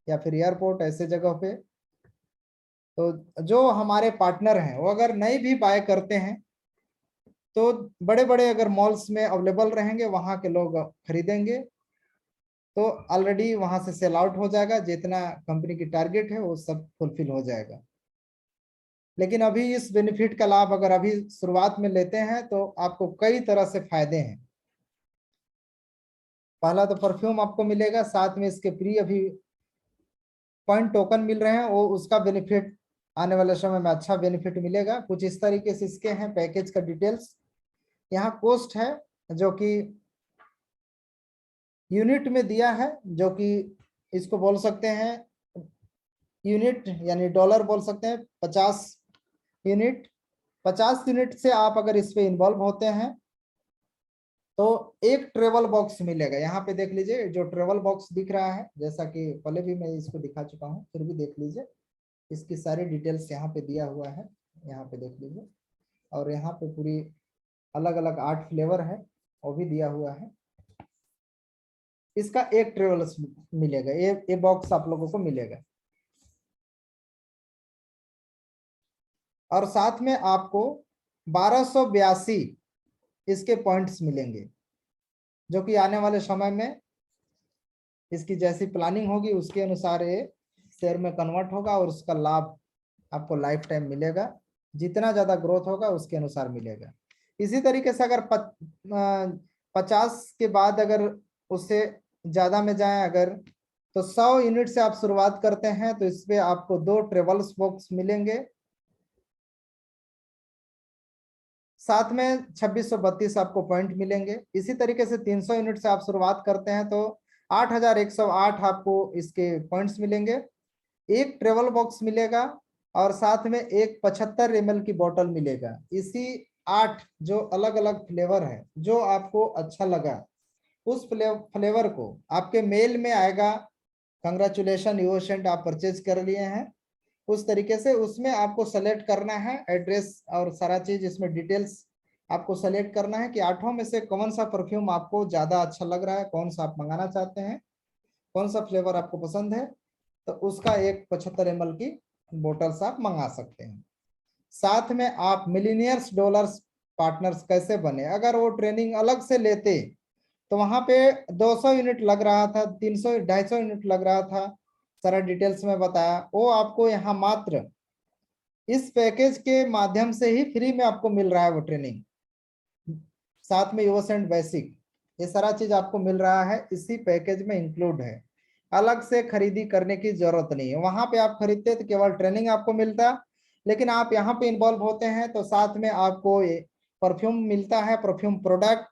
या फिर एयरपोर्ट ऐसे जगह पे। तो जो हमारे पार्टनर हैं वो अगर नहीं भी बाय करते हैं तो बड़े बड़े अगर मॉल्स में अवेलेबल रहेंगे वहां के लोग खरीदेंगे तो ऑलरेडी वहां से सेल आउट हो जाएगा। जितना कंपनी की टारगेट है वो सब फुलफिल हो जाएगा। लेकिन अभी इस बेनिफिट का लाभ अगर अभी शुरुआत में लेते हैं तो आपको कई तरह से फायदे हैं। पहला तो परफ्यूम आपको मिलेगा, साथ में इसके फ्री अभी पॉइंट टोकन मिल रहे हैं, वो उसका बेनिफिट आने वाले समय में अच्छा बेनिफिट मिलेगा। कुछ इस तरीके से इसके हैं पैकेज का डिटेल्स। यहाँ कोस्ट है जो कि यूनिट में दिया है, जो कि इसको बोल सकते हैं यूनिट यानी डॉलर बोल सकते हैं। 50 यूनिट, 50 यूनिट से आप अगर इस पे इन्वॉल्व होते हैं तो एक ट्रेवल बॉक्स मिलेगा। यहाँ पे देख लीजिए जो ट्रेवल बॉक्स दिख रहा है, जैसा कि पहले भी मैं इसको दिखा चुका हूँ, फिर भी देख लीजिए इसकी सारी डिटेल्स यहाँ पे दिया हुआ है। यहाँ पे देख लीजिए और यहाँ पे पूरी अलग अलग 8 फ्लेवर है वो भी दिया हुआ है। इसका एक ट्रेवल मिलेगा, ये बॉक्स आप लोगों को मिलेगा। और साथ में आपको 1282 इसके पॉइंट्स मिलेंगे, जो कि आने वाले समय में इसकी जैसी प्लानिंग होगी उसके अनुसार ये शेयर में कन्वर्ट होगा और उसका लाभ आपको लाइफ टाइम मिलेगा। जितना ज्यादा ग्रोथ होगा उसके अनुसार मिलेगा। इसी तरीके से अगर 50 के बाद अगर उससे ज्यादा में जाएं अगर तो 100 यूनिट से आप शुरुआत करते हैं तो इसमें आपको 2 ट्रेवल्स बॉक्स मिलेंगे। साथ में 2632 आपको पॉइंट मिलेंगे। इसी तरीके से 300 यूनिट से आप शुरुआत करते हैं तो 8108 आपको इसके पॉइंट्स मिलेंगे। एक ट्रेवल बॉक्स मिलेगा और साथ में एक 75 ml की बोतल मिलेगा। इसी 8 जो अलग अलग फ्लेवर है, जो आपको अच्छा लगा उस फ्लेवर को आपके मेल में आएगा। कंग्रेचुलेशन ईओ सेंट आप परचेज कर लिए हैं। उस तरीके से उसमें आपको सेलेक्ट करना है एड्रेस और सारा चीज इसमें डिटेल्स आपको सेलेक्ट करना है कि 8 में से कौन सा परफ्यूम आपको ज्यादा अच्छा लग रहा है, कौन सा आप मंगाना चाहते हैं, कौन सा फ्लेवर आपको पसंद है। तो उसका एक 75 ml की बोतल्स आप मंगा सकते हैं। साथ में आप मिलीनियर्स डॉलर्स पार्टनर्स कैसे बने, अगर वो ट्रेनिंग अलग से लेते तो वहां पे 200 यूनिट लग रहा था, 300 250 यूनिट लग रहा था, सारा डिटेल्स में बताया। वो आपको यहाँ मात्र इस पैकेज के माध्यम से ही फ्री में आपको मिल रहा है वो ट्रेनिंग। साथ में ईओ सेंट बेसिक ये सारा चीज आपको मिल रहा है, इसी पैकेज में इंक्लूड है। अलग से खरीदी करने की जरूरत नहीं है। वहां पे आप खरीदते तो केवल ट्रेनिंग आपको मिलता, लेकिन आप यहाँ पे इन्वॉल्व होते हैं तो साथ में आपको परफ्यूम मिलता है, परफ्यूम प्रोडक्ट।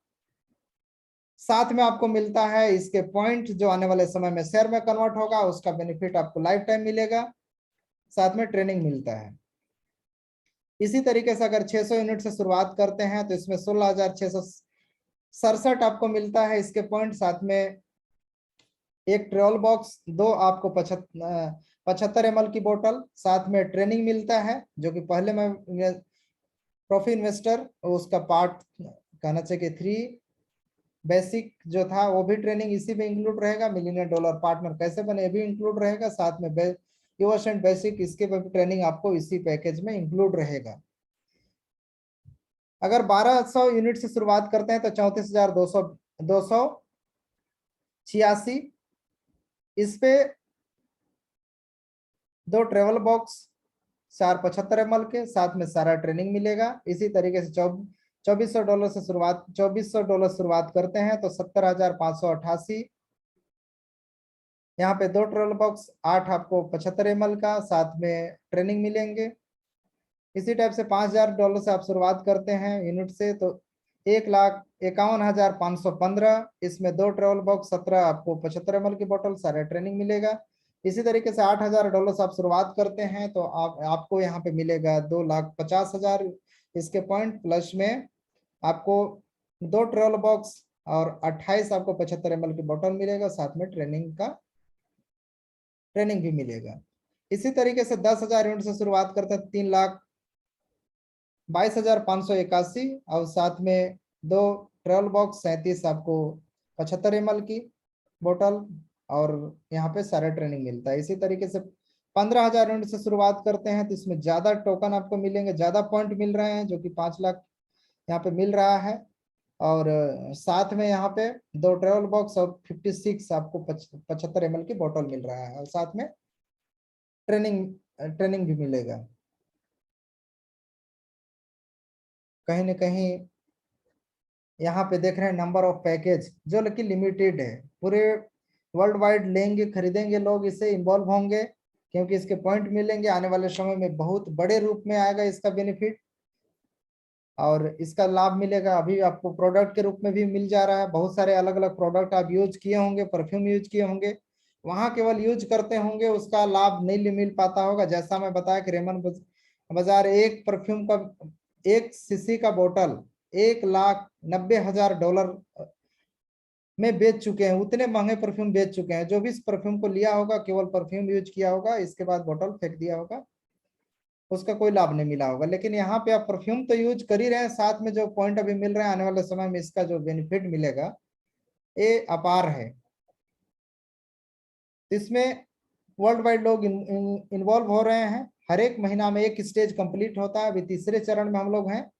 साथ में आपको मिलता है इसके पॉइंट जो आने वाले समय में शेयर में कन्वर्ट होगा, उसका बेनिफिट आपको लाइफ टाइम मिलेगा। साथ में ट्रेनिंग मिलता है। इसी तरीके से अगर 600 यूनिट से शुरुआत करते हैं तो इसमें 16,667 आपको मिलता है इसके पॉइंट। साथ में एक ट्रेवल बॉक्स, 2 आपको 75 ml की बोतल, साथ में ट्रेनिंग मिलता है जो कि पहले मैं प्रोफी इन्वेस्टर उसका पार्ट कहना चाहिए कि 3 बेसिक जो था वो भी ट्रेनिंग इसी में इंक्लूड रहेगा। मिलियनियर डॉलर पार्टनर कैसे बने ये भी इंक्लूड रहेगा, साथ में यूएस एंड बेसिक इसके ट्रेनिंग आपको इसी पैकेज में इंक्लूड रहेगा। अगर 1200 यूनिट से शुरुआत करते हैं तो 34,286। इस पे 2 ट्रेवल बॉक्स 475 ml के साथ में सारा ट्रेनिंग मिलेगा। इसी तरीके से $2400 से शुरुआत, $2400 शुरुआत करते हैं तो 70,588। यहाँ पे 2 ट्रेवल बॉक्स 8 आपको 75 ml का, साथ में ट्रेनिंग मिलेंगे। इसी टाइप से $5,000 से आप शुरुआत करते हैं यूनिट से तो 1,51,515। इसमें 2 ट्रेवल बॉक्स 17 आपको 75 ml की बोतल, सारा ट्रेनिंग मिलेगा। इसी तरीके से $8,000 से आप शुरुआत करते हैं तो आपको यहाँ पे मिलेगा 2,50,000 इसके पॉइंट, प्लस में आपको 2 ट्रेवल बॉक्स और 28 आपको 75 ml की बोतल मिलेगा, साथ में ट्रेनिंग भी मिलेगा। इसी तरीके से 10,000 यूनिट से शुरुआत करते हैं 3,22,581 और साथ में 2 ट्रेवल बॉक्स 37 आपको 75 ml की बोतल और यहाँ पे सारा ट्रेनिंग मिलता है। इसी तरीके से 15,000 यूनिट से शुरुआत करते हैं तो इसमें ज्यादा टोकन आपको मिलेंगे, ज्यादा पॉइंट मिल रहे हैं जो कि 5 लाख यहाँ पे मिल रहा है। और साथ में यहाँ पे 2 ट्रेवल बॉक्स और 56 आपको 75 ml की बोतल मिल रहा है और साथ में ट्रेनिंग भी मिलेगा। कहीं ना कहीं यहाँ पे देख रहे हैं नंबर ऑफ पैकेज जो लेकिन लिमिटेड है, पूरे वर्ल्ड वाइड लेंगे खरीदेंगे लोग, इससे इन्वॉल्व होंगे क्योंकि इसके पॉइंट मिलेंगे। आने वाले समय में बहुत बड़े रूप में आएगा इसका बेनिफिट और इसका लाभ मिलेगा। अभी आपको प्रोडक्ट के रूप में भी मिल जा रहा है, बहुत सारे अलग अलग प्रोडक्ट आप यूज किए होंगे, परफ्यूम यूज किए होंगे, वहां केवल यूज करते होंगे, उसका लाभ नहीं मिल पाता होगा। जैसा मैं बताया कि रेमन बाजार एक परफ्यूम का 1 सीसी का बोतल $1,90,000 में बेच चुके हैं, उतने महंगे परफ्यूम बेच चुके हैं। जो भी इस परफ्यूम को लिया होगा केवल परफ्यूम यूज किया होगा, इसके बाद बोतल फेंक दिया होगा, उसका कोई लाभ नहीं मिला होगा। लेकिन यहाँ पे आप परफ्यूम तो यूज कर ही रहे हैं, साथ में जो पॉइंट अभी मिल रहा है आने वाले समय में इसका जो बेनिफिट मिलेगा ये अपार है। इसमें वर्ल्ड वाइड लोग इन्वॉल्व हो रहे हैं। हर एक महीना में एक स्टेज कंप्लीट होता है, अभी तीसरे चरण में हम लोग हैं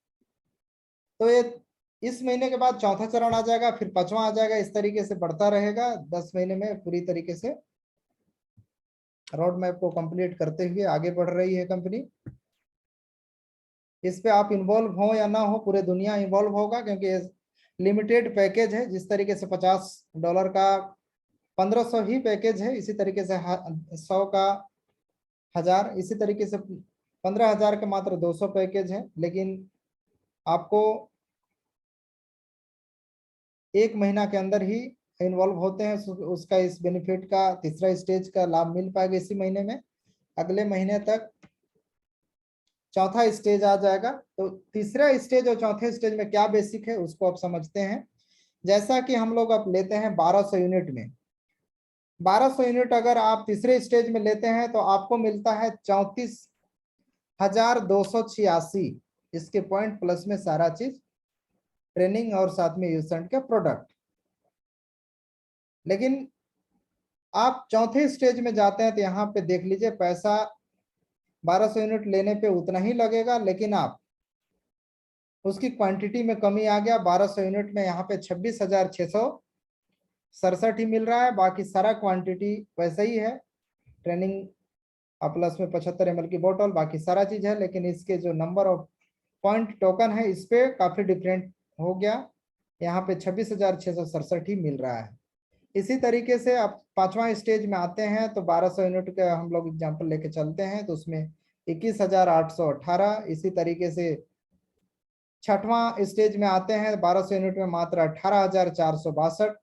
तो ये इस महीने के बाद चौथा चरण आ जाएगा, फिर 5वां आ जाएगा, इस तरीके से बढ़ता रहेगा। 10 महीने में पूरी तरीके से रोड मैप को कंप्लीट करते हुए आगे बढ़ रही है कंपनी। इस पे आप इन्वॉल्व हो या ना हो, पूरे दुनिया इन्वॉल्व होगा क्योंकि लिमिटेड पैकेज है। जिस तरीके से $50 का 1500 ही पैकेज है, इसी तरीके से 100 का 1000, इसी तरीके से 15,000 का मात्र 200 पैकेज है। लेकिन आपको 1 महीना के अंदर ही इन्वॉल्व होते हैं, उसका इस बेनिफिट का तीसरा स्टेज का लाभ मिल पाएगा इसी महीने में। अगले महीने तक चौथा स्टेज आ जाएगा। तो तीसरा स्टेज और चौथे स्टेज में क्या बेसिक है उसको आप समझते हैं। जैसा कि हम लोग अब लेते हैं 1200 यूनिट में, 1200 यूनिट अगर आप तीसरे स्टेज में लेते हैं तो आपको मिलता है 34,286 इसके पॉइंट, प्लस में सारा चीज ट्रेनिंग और साथ में यूसेंट के प्रोडक्ट। लेकिन आप चौथे स्टेज में जाते हैं तो यहाँ पे देख लीजिए पैसा 1200 यूनिट लेने पे उतना ही लगेगा, लेकिन आप उसकी क्वांटिटी में कमी आ गया। 1200 यूनिट में यहाँ पे 26,667 ही मिल रहा है, बाकी सारा क्वांटिटी वैसा ही है। ट्रेनिंग प्लस में 75 ml की बोतल, बाकी सारा चीज है। लेकिन इसके जो नंबर ऑफ पॉइंट टोकन है इस पे काफी डिफरेंट हो गया, यहाँ पे 26,667 ही मिल रहा है। इसी तरीके से आप 5वां स्टेज में आते हैं तो 1200 यूनिट का हम लोग एग्जांपल लेके चलते हैं तो उसमें 21,818। इसी तरीके से 6वां स्टेज में आते हैं 1200 यूनिट में मात्र 18,462।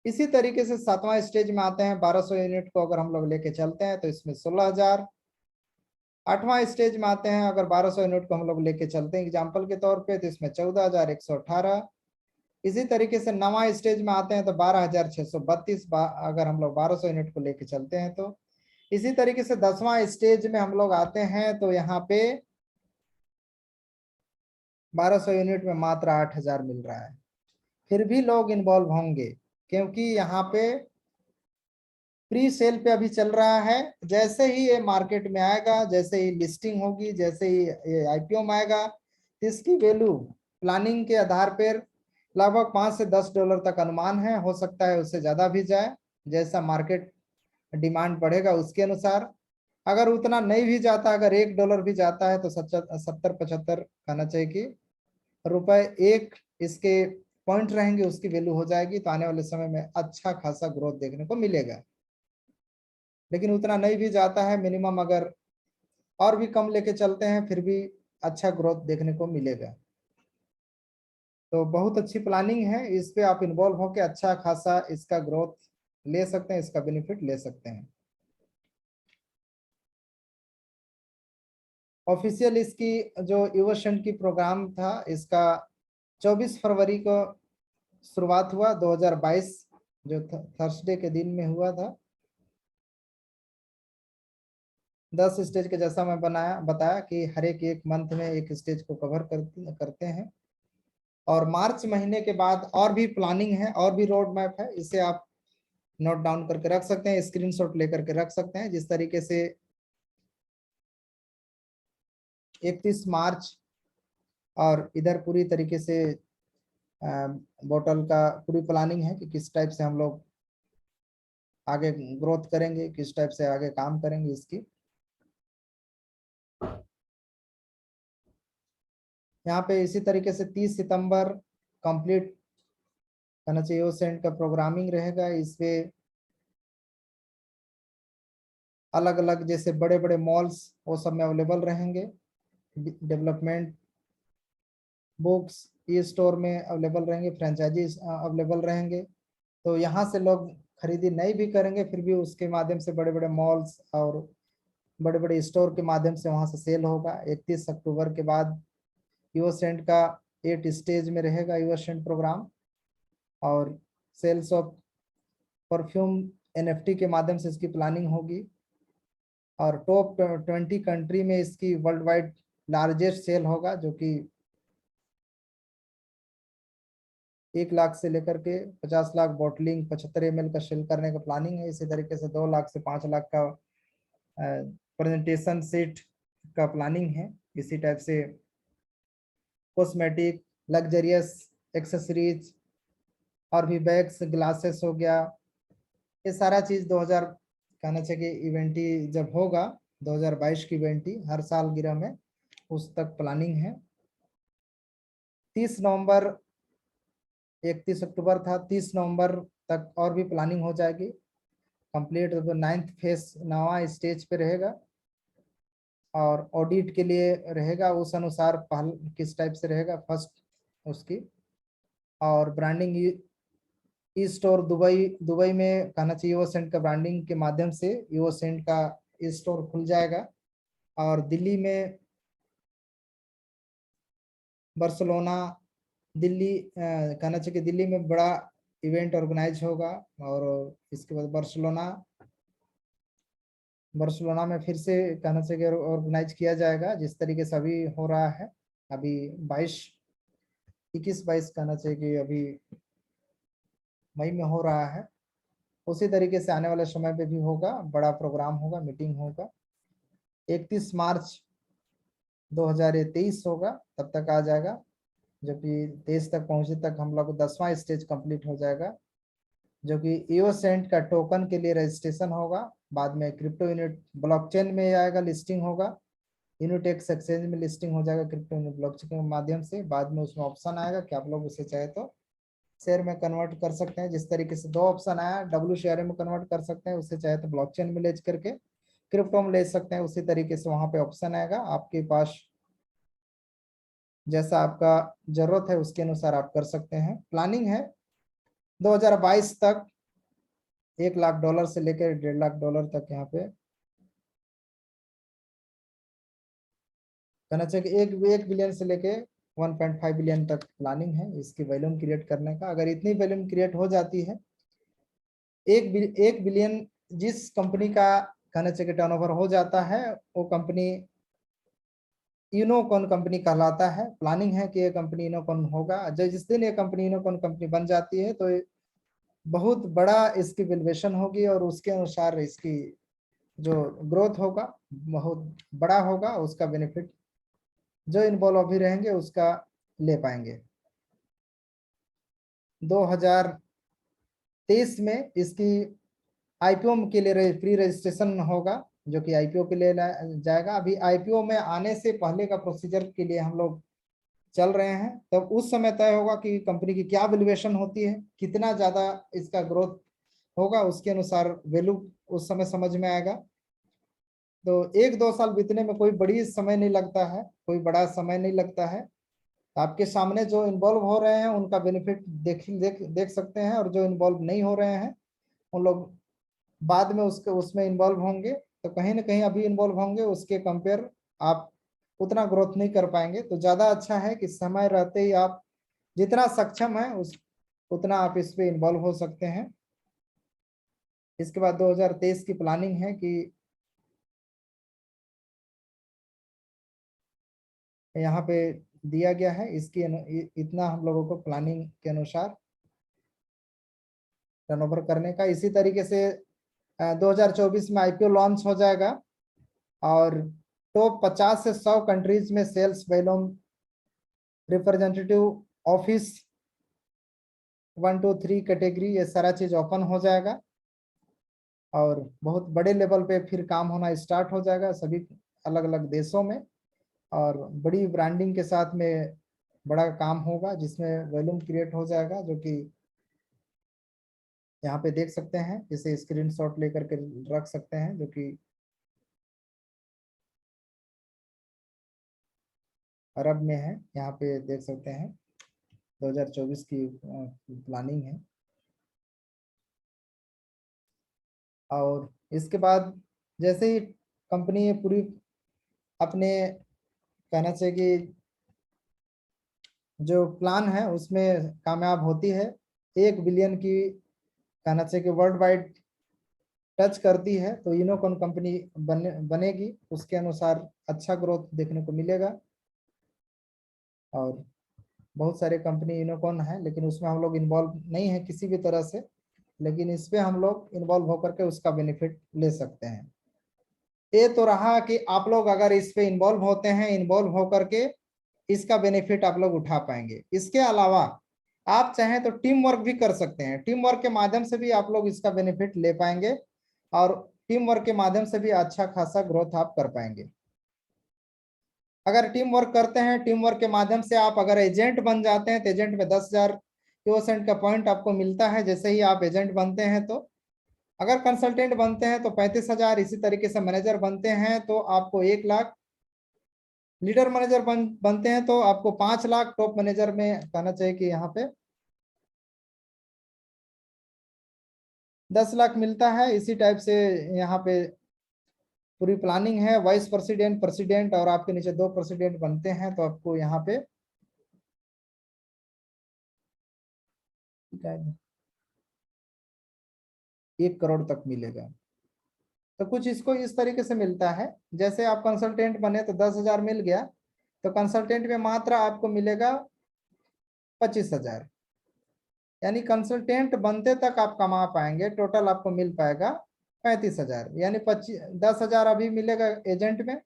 इसी तरीके से 7वां स्टेज में आते हैं 1200 यूनिट को अगर हम लोग लेके चलते हैं तो इसमें 16,000। 8वां स्टेज में आते हैं अगर 1200 यूनिट को हम लोग लेके चलते हैं एग्जाम्पल के तौर पे तो इसमें 14,118। इसी तरीके से 9वां स्टेज में आते हैं तो 12,632 अगर हम लोग 1200 यूनिट को लेके चलते हैं तो। इसी तरीके से 10वां स्टेज में हम लोग आते हैं तो यहाँ पे 1200 यूनिट में मात्र 8000 मिल रहा है। फिर भी लोग इन्वॉल्व होंगे क्योंकि यहाँ पे प्री सेल पे अभी चल रहा है। जैसे ही ये मार्केट में आएगा, जैसे ही लिस्टिंग होगी, जैसे ही ये आईपीओ में आएगा, तो इसकी वैल्यू प्लानिंग के आधार पर लगभग 5 से 10 डॉलर तक अनुमान है। हो सकता है उससे ज्यादा भी जाए, जैसा मार्केट डिमांड बढ़ेगा उसके अनुसार। अगर उतना नहीं भी जाता, अगर $1 भी जाता है तो 70-75 कहना चाहिए कि रुपए एक इसके पॉइंट रहेंगे, उसकी वैल्यू हो जाएगी। तो आने वाले समय में अच्छा खासा ग्रोथ देखने को मिलेगा। लेकिन उतना नहीं भी जाता है, मिनिमम अगर और भी कम लेके चलते हैं फिर भी अच्छा ग्रोथ देखने को मिलेगा। तो बहुत अच्छी प्लानिंग है, इस पे आप इन्वॉल्व होकर अच्छा खासा इसका ग्रोथ ले सकते हैं, इसका बेनिफिट ले सकते हैं। ऑफिशियल इसकी जो इवोशन की प्रोग्राम था, इसका 24 फरवरी को शुरुआत हुआ 2022, जो थर्सडे के दिन में हुआ था। 10 स्टेज के जैसा मैं बताया कि हर एक मंथ में एक स्टेज को कवर करते हैं। और मार्च महीने के बाद और भी प्लानिंग है, और भी रोड मैप है, इसे आप नोट डाउन करके रख सकते हैं, स्क्रीनशॉट लेकर के रख सकते हैं। जिस तरीके से 31 मार्च और इधर पूरी तरीके से बोतल का पूरी प्लानिंग है कि किस टाइप से हम लोग आगे ग्रोथ करेंगे, किस टाइप से आगे काम करेंगे इसकी। यहाँ पे इसी तरीके से 30 सितंबर कंप्लीट करना चाहिए वो सेंट का प्रोग्रामिंग रहेगा। इसपे अलग अलग जैसे बड़े बड़े मॉल्स वो सब में अवेलेबल रहेंगे, डेवलपमेंट बुक्स ई स्टोर में अवेलेबल रहेंगे, फ्रेंचाइजी अवेलेबल रहेंगे। तो यहाँ से लोग खरीदी नहीं भी करेंगे फिर भी उसके माध्यम से बड़े बड़े मॉल्स और बड़े बड़े स्टोर के माध्यम से वहाँ से सेल होगा। 31 अक्टूबर के बाद यूओसेंट का 8 स्टेज में रहेगा यूओसेंट प्रोग्राम। और सेल्स ऑफ परफ्यूम एनएफटी के माध्यम से इसकी प्लानिंग होगी। और टॉप 20 कंट्री में इसकी वर्ल्ड वाइड लार्जेस्ट सेल होगा, जो कि 1 लाख से लेकर के 50 लाख बॉटलिंग 75 ml का सेल करने का प्लानिंग है। इसी तरीके से 2 लाख से 5 लाख का प्रेजेंटेशन सेट का प्लानिंग है। इसी टाइप से कॉस्मेटिक, लग्जरियस एक्सेसरीज और भी बैग्स, ग्लासेस हो गया, ये सारा चीज 2000 कहना चाहिए इवेंट ही जब होगा 2022 की इवेंट ही हर साल गिरह में उस तक प्लानिंग है। 30 नवंबर 31 अक्टूबर था, 30 नवंबर तक और भी प्लानिंग हो जाएगी कंप्लीट। 9th फेज 9वां स्टेज पे रहेगा और ऑडिट के लिए रहेगा, उस अनुसार पहल किस टाइप से रहेगा फर्स्ट उसकी। और ब्रांडिंग ई स्टोर दुबई में कहना चाहिए यूओसेंट का ब्रांडिंग के माध्यम से यूओसेंट का ई स्टोर खुल जाएगा। और दिल्ली में बार्सिलोना, दिल्ली कहना चाहिए कि दिल्ली में बड़ा इवेंट ऑर्गेनाइज होगा। और इसके बाद बार्सिलोना में फिर से कहना चाहिए ऑर्गेनाइज किया जाएगा, जिस तरीके से अभी हो रहा है। अभी 21-22 कहना चाहिए कि अभी मई में हो रहा है। उसी तरीके से आने वाले समय पे भी होगा, बड़ा प्रोग्राम होगा, मीटिंग होगा। 31 मार्च 2023 होगा, तब तक आ जाएगा। जो कि 23 तक पहुंचे तक हम लोग 10वां स्टेज कंप्लीट हो जाएगा, जो कि ईओसेंट का टोकन के लिए रजिस्ट्रेशन होगा। बाद में क्रिप्टो यूनिट ब्लॉकचेन में आएगा, लिस्टिंग होगा, यूनिटेक्स एक्सचेंज में लिस्टिंग हो जाएगा क्रिप्टो यूनिट ब्लॉकचेन के माध्यम से। बाद में उसमें ऑप्शन आएगा कि आप लोग उसे चाहे तो शेयर में कन्वर्ट कर सकते हैं। जिस तरीके से 2 ऑप्शन आया, डब्ल्यू शेयर में कन्वर्ट कर सकते हैं, उसे चाहे तो ब्लॉकचेन में ले करके क्रिप्टो में ले सकते हैं। उसी तरीके से वहां पे ऑप्शन आएगा, आपके पास जैसा आपका जरूरत है उसके अनुसार आप कर सकते हैं। प्लानिंग है 2022 तक $1 लाख से लेकर $1.5 लाख तक यहाँ पे कहना चाहिए 1 बिलियन से लेके 1.5 बिलियन तक प्लानिंग है इसकी वॉल्यूम क्रिएट करने का। अगर इतनी वॉल्यूम क्रिएट हो जाती है, 1 बिलियन जिस कंपनी का कहना चाहिए कि टर्नओवर हो जाता है, वो कंपनी यूनोकॉन कंपनी कहलाता है। प्लानिंग है कि ये कंपनी यूनोकॉन होगा। जब जिस दिन ये कंपनी यूनोकॉन कंपनी बन जाती है तो बहुत बड़ा इसकी वैल्यूएशन होगी और उसके अनुसार इसकी जो ग्रोथ होगा बहुत बड़ा होगा, उसका बेनिफिट जो इन्वॉल्व अभी रहेंगे उसका ले पाएंगे। 2023 में इसकी आईपीओ के लिए प्री रजिस्ट्रेशन होगा, जो कि आईपीओ के लिए जाएगा। अभी आईपीओ में आने से पहले का प्रोसीजर के लिए हम लोग चल रहे हैं, तब तो उस समय तय होगा कि कंपनी की क्या वैल्यूएशन होती है, कितना ज्यादा इसका ग्रोथ होगा, उसके अनुसार वैल्यू उस समय समझ में आएगा। तो 1-2 साल बीतने में कोई बड़ी समय नहीं लगता है, कोई बड़ा समय नहीं लगता है। आपके सामने जो इन्वॉल्व हो रहे हैं उनका बेनिफिट देख सकते हैं, और जो इन्वॉल्व नहीं हो रहे हैं उन लोग बाद में उसमें इन्वॉल्व होंगे, तो कहीं ना कहीं अभी इन्वॉल्व होंगे उसके कंपेयर आप उतना ग्रोथ नहीं कर पाएंगे। तो ज्यादा अच्छा है कि समय रहते ही आप जितना सक्षम है उतना आप इस पे इन्वॉल्व हो सकते हैं। इसके बाद 2023 की प्लानिंग है कि यहाँ पे दिया गया है, इसकी इतना हम लोगों को प्लानिंग के अनुसार टर्नओवर करने का। इसी तरीके से 2024 में आईपीओ लॉन्च हो जाएगा और टॉप 50 से 100 कंट्रीज में sales volume representative office 1 2 3 category ये सारा चीज ओपन हो जाएगा और बहुत बड़े लेवल पे फिर काम होना स्टार्ट हो जाएगा सभी अलग अलग देशों में, और बड़ी ब्रांडिंग के साथ में बड़ा काम होगा जिसमें वॉल्यूम क्रिएट हो जाएगा, जो कि यहाँ पे देख सकते हैं। इसे स्क्रीनशॉट लेकर के रख सकते हैं, जो कि अरब में है। यहाँ पे देख सकते हैं 2024 की प्लानिंग है। और इसके बाद जैसे ही कंपनी पूरी अपने कहना चाहिए कि जो प्लान है उसमें कामयाब होती है, 1 बिलियन की कहना चाहिए कि वर्ल्ड वाइड टच करती है, तो यूनिकॉर्न कंपनी बनेगी, उसके अनुसार अच्छा ग्रोथ देखने को मिलेगा। और बहुत सारे कंपनी यूनिकॉर्न है लेकिन उसमें हम लोग इन्वॉल्व नहीं है किसी भी तरह से, लेकिन इस पे हम लोग इन्वॉल्व होकर के उसका बेनिफिट ले सकते हैं। ये तो रहा कि आप लोग अगर इस पे इन्वॉल्व होते हैं, इन्वॉल्व होकर के इसका बेनिफिट आप लोग उठा पाएंगे। इसके अलावा आप चाहें तो टीम वर्क भी कर सकते हैं, टीम वर्क के माध्यम से भी आप लोग इसका बेनिफिट ले पाएंगे और टीम वर्क के माध्यम से भी अच्छा खासा ग्रोथ आप कर पाएंगे। अगर टीम वर्क करते हैं, टीम वर्क के माध्यम से आप अगर एजेंट बन जाते हैं तो एजेंट में 10,000 का पॉइंट आपको मिलता है जैसे ही आप एजेंट बनते हैं। तो अगर कंसल्टेंट बनते हैं तो 35,000, इसी तरीके से मैनेजर बनते हैं तो आपको 1,00,000, लीडर मैनेजर बनते हैं तो आपको 5,00,000, टॉप मैनेजर में कहना चाहिए कि यहाँ पे 10,00,000 मिलता है। इसी टाइप से यहाँ पे पूरी प्लानिंग है। वाइस प्रेसिडेंट, प्रेसिडेंट और आपके नीचे 2 प्रेसिडेंट बनते हैं तो आपको यहाँ पे 1 करोड़ तक मिलेगा। तो कुछ इसको इस तरीके से मिलता है, जैसे आप कंसल्टेंट बने तो 10,000 मिल गया, तो कंसल्टेंट में मात्र आपको मिलेगा 25,000, यानी कंसल्टेंट बनते तक आप कमा पाएंगे, टोटल आपको मिल पाएगा 35,000, यानी 10,000 अभी मिलेगा एजेंट में,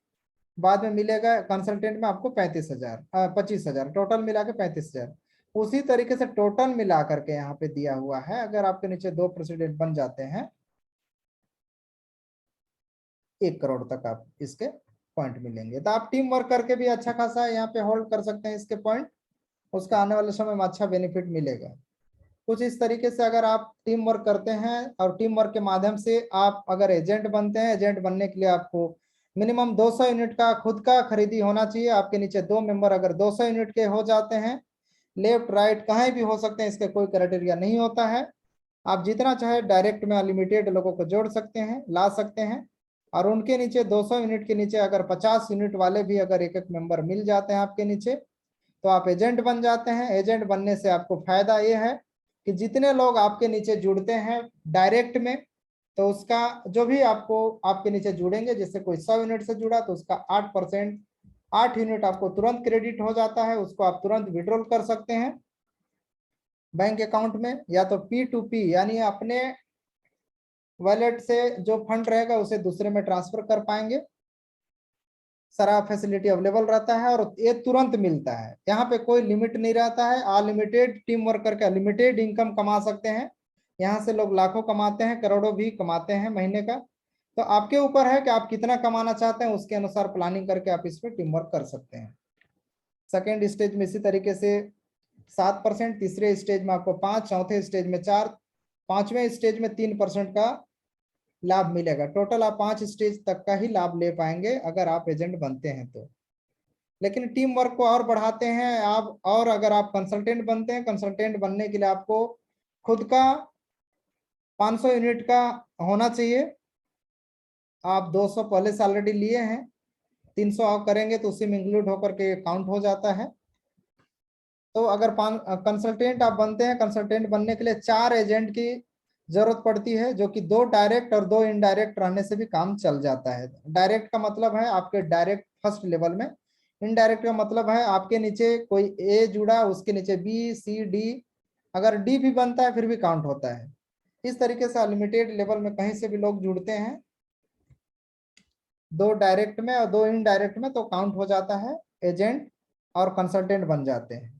बाद में मिलेगा कंसल्टेंट में आपको 25,000, टोटल मिला के 35,000। उसी तरीके से टोटल मिला करके यहाँ पे दिया हुआ है, अगर आपके नीचे 2 प्रेसिडेंट बन जाते हैं 1 करोड़ तक आप इसके पॉइंट मिलेंगे। तो आप टीम वर्क करके भी अच्छा खासा यहाँ पे होल्ड कर सकते हैं इसके पॉइंट, उसका आने वाले समय में अच्छा बेनिफिट मिलेगा। कुछ इस तरीके से अगर आप टीम वर्क करते हैं और टीम वर्क के माध्यम से आप अगर एजेंट बनते हैं, एजेंट बनने के लिए आपको मिनिमम 200 यूनिट का खुद का खरीदी होना चाहिए। आपके नीचे 2 मेंबर अगर 200 यूनिट के हो जाते हैं, लेफ्ट राइट कहीं भी हो सकते हैं, इसके कोई क्राइटेरिया नहीं होता है। आप जितना चाहे डायरेक्ट में अनलिमिटेड लोगों को जोड़ सकते हैं, ला सकते हैं। और उनके नीचे 200 यूनिट के नीचे अगर 50 यूनिट वाले भी अगर एक एक मेंबर मिल जाते हैं आपके नीचे, तो आप एजेंट बन जाते हैं। एजेंट बनने से आपको फायदा ये है कि जितने लोग आपके नीचे जुड़ते हैं डायरेक्ट में, तो उसका जो भी आपको आपके नीचे जुड़ेंगे, जैसे कोई 100 यूनिट से जुड़ा तो उसका 8%, 8 यूनिट आपको तुरंत क्रेडिट हो जाता है, उसको आप तुरंत विड्रॉल कर सकते हैं बैंक अकाउंट में, या तो P2P यानी अपने वॉलेट से जो फंड रहेगा उसे दूसरे में ट्रांसफर कर पाएंगे। सारा फैसिलिटी अवेलेबल रहता है और ये तुरंत मिलता है। यहाँ पे कोई लिमिट नहीं रहता है, अनलिमिटेड टीम वर्क करके अनलिमिटेड इनकम कमा सकते हैं। यहाँ से लोग लाखों कमाते हैं, करोड़ों भी कमाते हैं महीने का। तो आपके ऊपर है कि आप कितना कमाना चाहते हैं, उसके अनुसार प्लानिंग करके आप इसमें टीम वर्क कर सकते हैं। सेकेंड स्टेज में इसी तरीके से 7%, तीसरे स्टेज में आपको 5, चौथे स्टेज में 4, पांचवें स्टेज में 3% का लाभ मिलेगा। टोटल आप 5 स्टेज तक का ही लाभ ले पाएंगे अगर आप एजेंट बनते हैं तो। लेकिन टीम वर्क को और बढ़ाते हैं आप, और अगर आप कंसल्टेंट बनते हैं, कंसल्टेंट बनने के लिए आपको खुद का 500 यूनिट का होना चाहिए। आप 200 पहले से ऑलरेडी लिए हैं, 300 आप करेंगे तो उसी में इंक्लूड होकर के काउंट हो जाता है। तो अगर कंसल्टेंट आप बनते हैं, कंसल्टेंट बनने के लिए 4 एजेंट की जरूरत पड़ती है, जो कि 2 डायरेक्ट और 2 इनडायरेक्ट रहने से भी काम चल जाता है। डायरेक्ट का मतलब है आपके डायरेक्ट फर्स्ट लेवल में, इनडायरेक्ट का मतलब है आपके नीचे कोई ए जुड़ा, उसके नीचे बी, सी, डी, अगर डी भी बनता है फिर भी काउंट होता है। इस तरीके से अनलिमिटेड लेवल में कहीं से भी लोग जुड़ते हैं, 2 डायरेक्ट में और 2 इनडायरेक्ट में, तो काउंट हो जाता है एजेंट और कंसल्टेंट बन जाते हैं।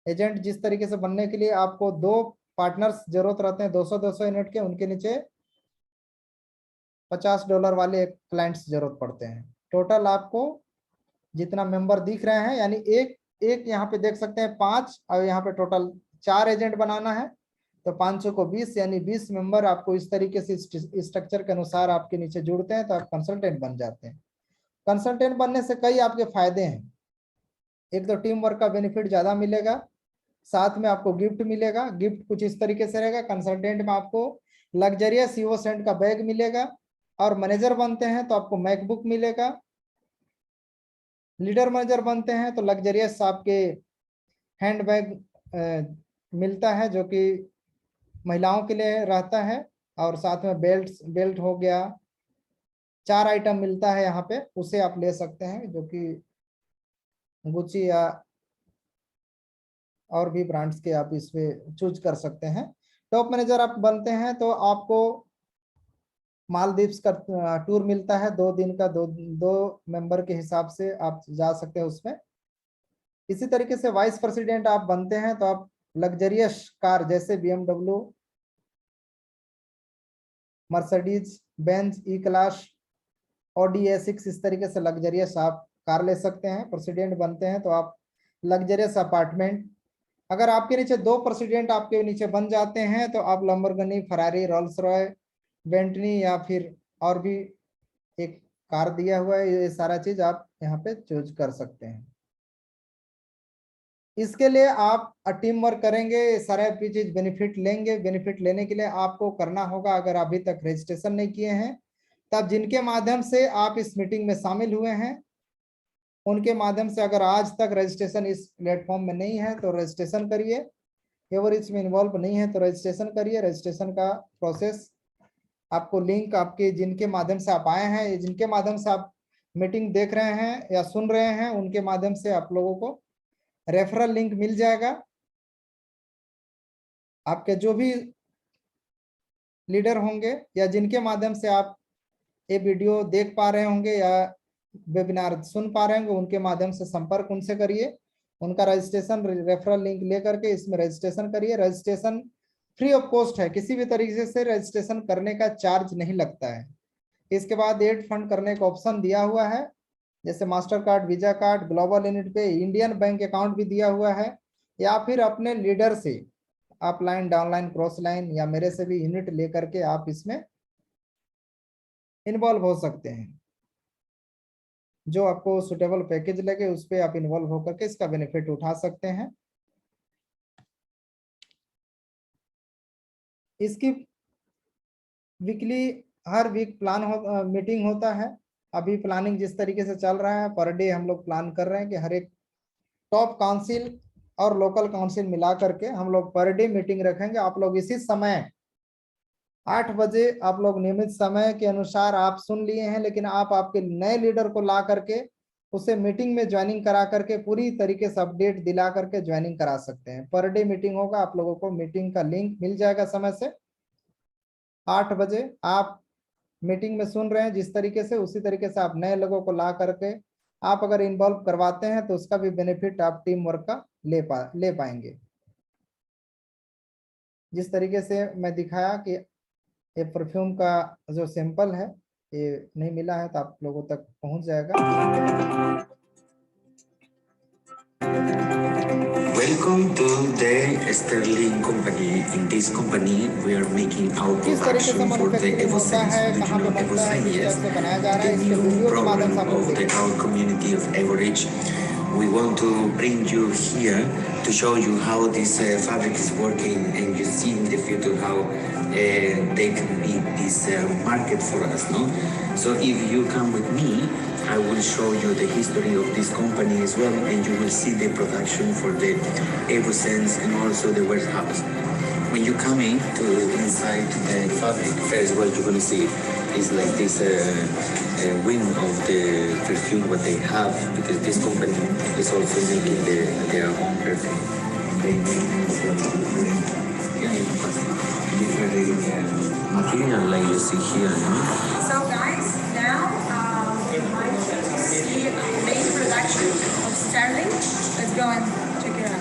एजेंट जिस तरीके से बनने के लिए आपको 2 पार्टनर्स जरूरत रहते हैं 200-200 यूनिट के, उनके नीचे $50 वाले क्लाइंट्स जरूरत पड़ते हैं। टोटल आपको जितना मेंबर दिख रहे हैं, यानी एक एक यहाँ पे देख सकते हैं 5, और यहाँ पे टोटल 4 एजेंट बनाना है, तो 500 को 20 यानी 20 मेंबर आपको इस तरीके से स्ट्रक्चर के अनुसार आपके नीचे जुड़ते हैं, तो आप कंसल्टेंट बन जाते हैं। कंसल्टेंट बनने से कई आपके फायदे हैं। एक तो टीम वर्क का बेनिफिट ज्यादा मिलेगा, साथ में आपको गिफ्ट मिलेगा। गिफ्ट कुछ इस तरीके से रहेगा, कंसल्टेंट में आपको लग्जरियस ईवो सेंट का बैग मिलेगा, और मैनेजर बनते हैं तो आपको मैकबुक मिलेगा। लीडर मैनेजर बनते हैं तो लग्जरियस आपके हैंड बैग मिलता है, जो कि महिलाओं के लिए रहता है, और साथ में बेल्ट हो गया, 4 आइटम मिलता है यहाँ पे, उसे आप ले सकते हैं, जो कि गुची या और भी ब्रांड्स के आप इसमें चूज कर सकते हैं। टॉप मैनेजर आप बनते हैं तो आपको मालदीव्स का टूर मिलता है 2 दिन का, दो मेंबर के हिसाब से आप जा सकते हैं उसमें। इसी तरीके से वाइस प्रेसिडेंट आप बनते हैं तो आप लग्जरियस कार जैसे BMW, मर्सिडीज बेंज ई क्लास, ऑडी A6, इस तरीके से लग्जरियस आप कार ले सकते हैं। प्रेसिडेंट बनते हैं तो आप लग्जरियस अपार्टमेंट, अगर आपके नीचे 2 प्रेसिडेंट आपके नीचे बन जाते हैं तो आप Lamborghini, Ferrari, Rolls Royce, Bentley, या फिर और भी एक कार दिया हुआ है, ये सारा चीज आप यहाँ पे चूज कर सकते हैं। इसके लिए आप टीम वर्क करेंगे, सारे चीज बेनिफिट लेंगे। बेनिफिट लेने के लिए आपको करना होगा, अगर अभी तक रजिस्ट्रेशन नहीं किए हैं, तब जिनके माध्यम से आप इस मीटिंग में शामिल हुए हैं उनके माध्यम से, अगर आज तक रजिस्ट्रेशन इस प्लेटफॉर्म में नहीं है तो रजिस्ट्रेशन करिए। अगर इसमें इन्वॉल्व नहीं है तो रजिस्ट्रेशन करिए। रजिस्ट्रेशन का प्रोसेस आपको लिंक, आपके जिनके माध्यम से आप आए हैं, जिनके माध्यम से आप मीटिंग देख रहे हैं या सुन रहे हैं, उनके माध्यम से आप लोगों को रेफरल लिंक मिल जाएगा। आपके जो भी लीडर होंगे या जिनके माध्यम से आप ये वीडियो देख पा रहे होंगे या वेबिनार सुन पा रहे होंगे, उनके माध्यम से संपर्क उनसे करिए। उनका रजिस्ट्रेशन रेफरल लिंक लेकर के इसमें रजिस्ट्रेशन करिए। रजिस्ट्रेशन फ्री ऑफ कॉस्ट है, किसी भी तरीके से रजिस्ट्रेशन करने का चार्ज नहीं लगता है। इसके बाद एड फंड करने का ऑप्शन दिया हुआ है, जैसे master card, visa card, global unit पे, इंडियन बैंक अकाउंट भी दिया हुआ है, या फिर अपने लीडर से अपलाइन, डाउनलाइन, क्रॉस लाइन या मेरे से भी यूनिट लेकर के आप इसमें इन्वॉल्व हो सकते हैं। जो आपको सुटेबल पैकेज लगे उस पर आप इन्वॉल्व होकर के इसका बेनिफिट उठा सकते हैं। इसकी वीकली, हर वीक मीटिंग होता है। अभी प्लानिंग जिस तरीके से चल रहा है, पर डे हम लोग प्लान कर रहे हैं कि हर एक टॉप काउंसिल और लोकल काउंसिल मिला करके हम लोग पर डे मीटिंग रखेंगे। आप लोग इसी समय 8 बजे आप लोग नियमित समय के अनुसार आप सुन लिए हैं, लेकिन आप आपके नए लीडर को ला करके उसे मीटिंग में ज्वाइनिंग करा करके पूरी तरीके से अपडेट दिला करके ज्वाइनिंग करा सकते हैं। पर डे मीटिंग होगा, आप लोगों को मीटिंग का लिंक मिल जाएगा समय से। 8 बजे आप मीटिंग में सुन रहे हैं जिस तरीके से, उसी तरीके से आप नए लोगों को ला करके आप अगर इन्वॉल्व करवाते हैं तो उसका भी बेनिफिट आप टीम वर्क का ले पाएंगे। जिस तरीके से मैं दिखाया कि ये परफ्यूम का जो सैंपल है ये नहीं मिला है तो आप लोगों तक पहुंच जाएगा। Welcome to the Sterling Company. In this company, we are making our किस तरीके से production for the मैन्युफैक्चरिंग होता EvoSense. है, Do you कहाँ पे know बनता है, EvoSense? किस Yes, टाइप से बनाया जा रहा the है, इसके new वीडियो के माध्यम program से आप लोग of the देखेंगे। our community of Everage. We want to bring you here to show you how this fabric is working, and you see in the future how they can be this market for us. No, so if you come with me, I will show you the history of this company as well, and you will see the production for the EvoSense and also the warehouse. When you come in to inside the fabric, first what you're gonna see is like this wing of the perfume what they have, because this company is also making their own perfume. They make different material like you see here. No? So guys, now we invite you to see the main production of Sterling. Let's go and check it out.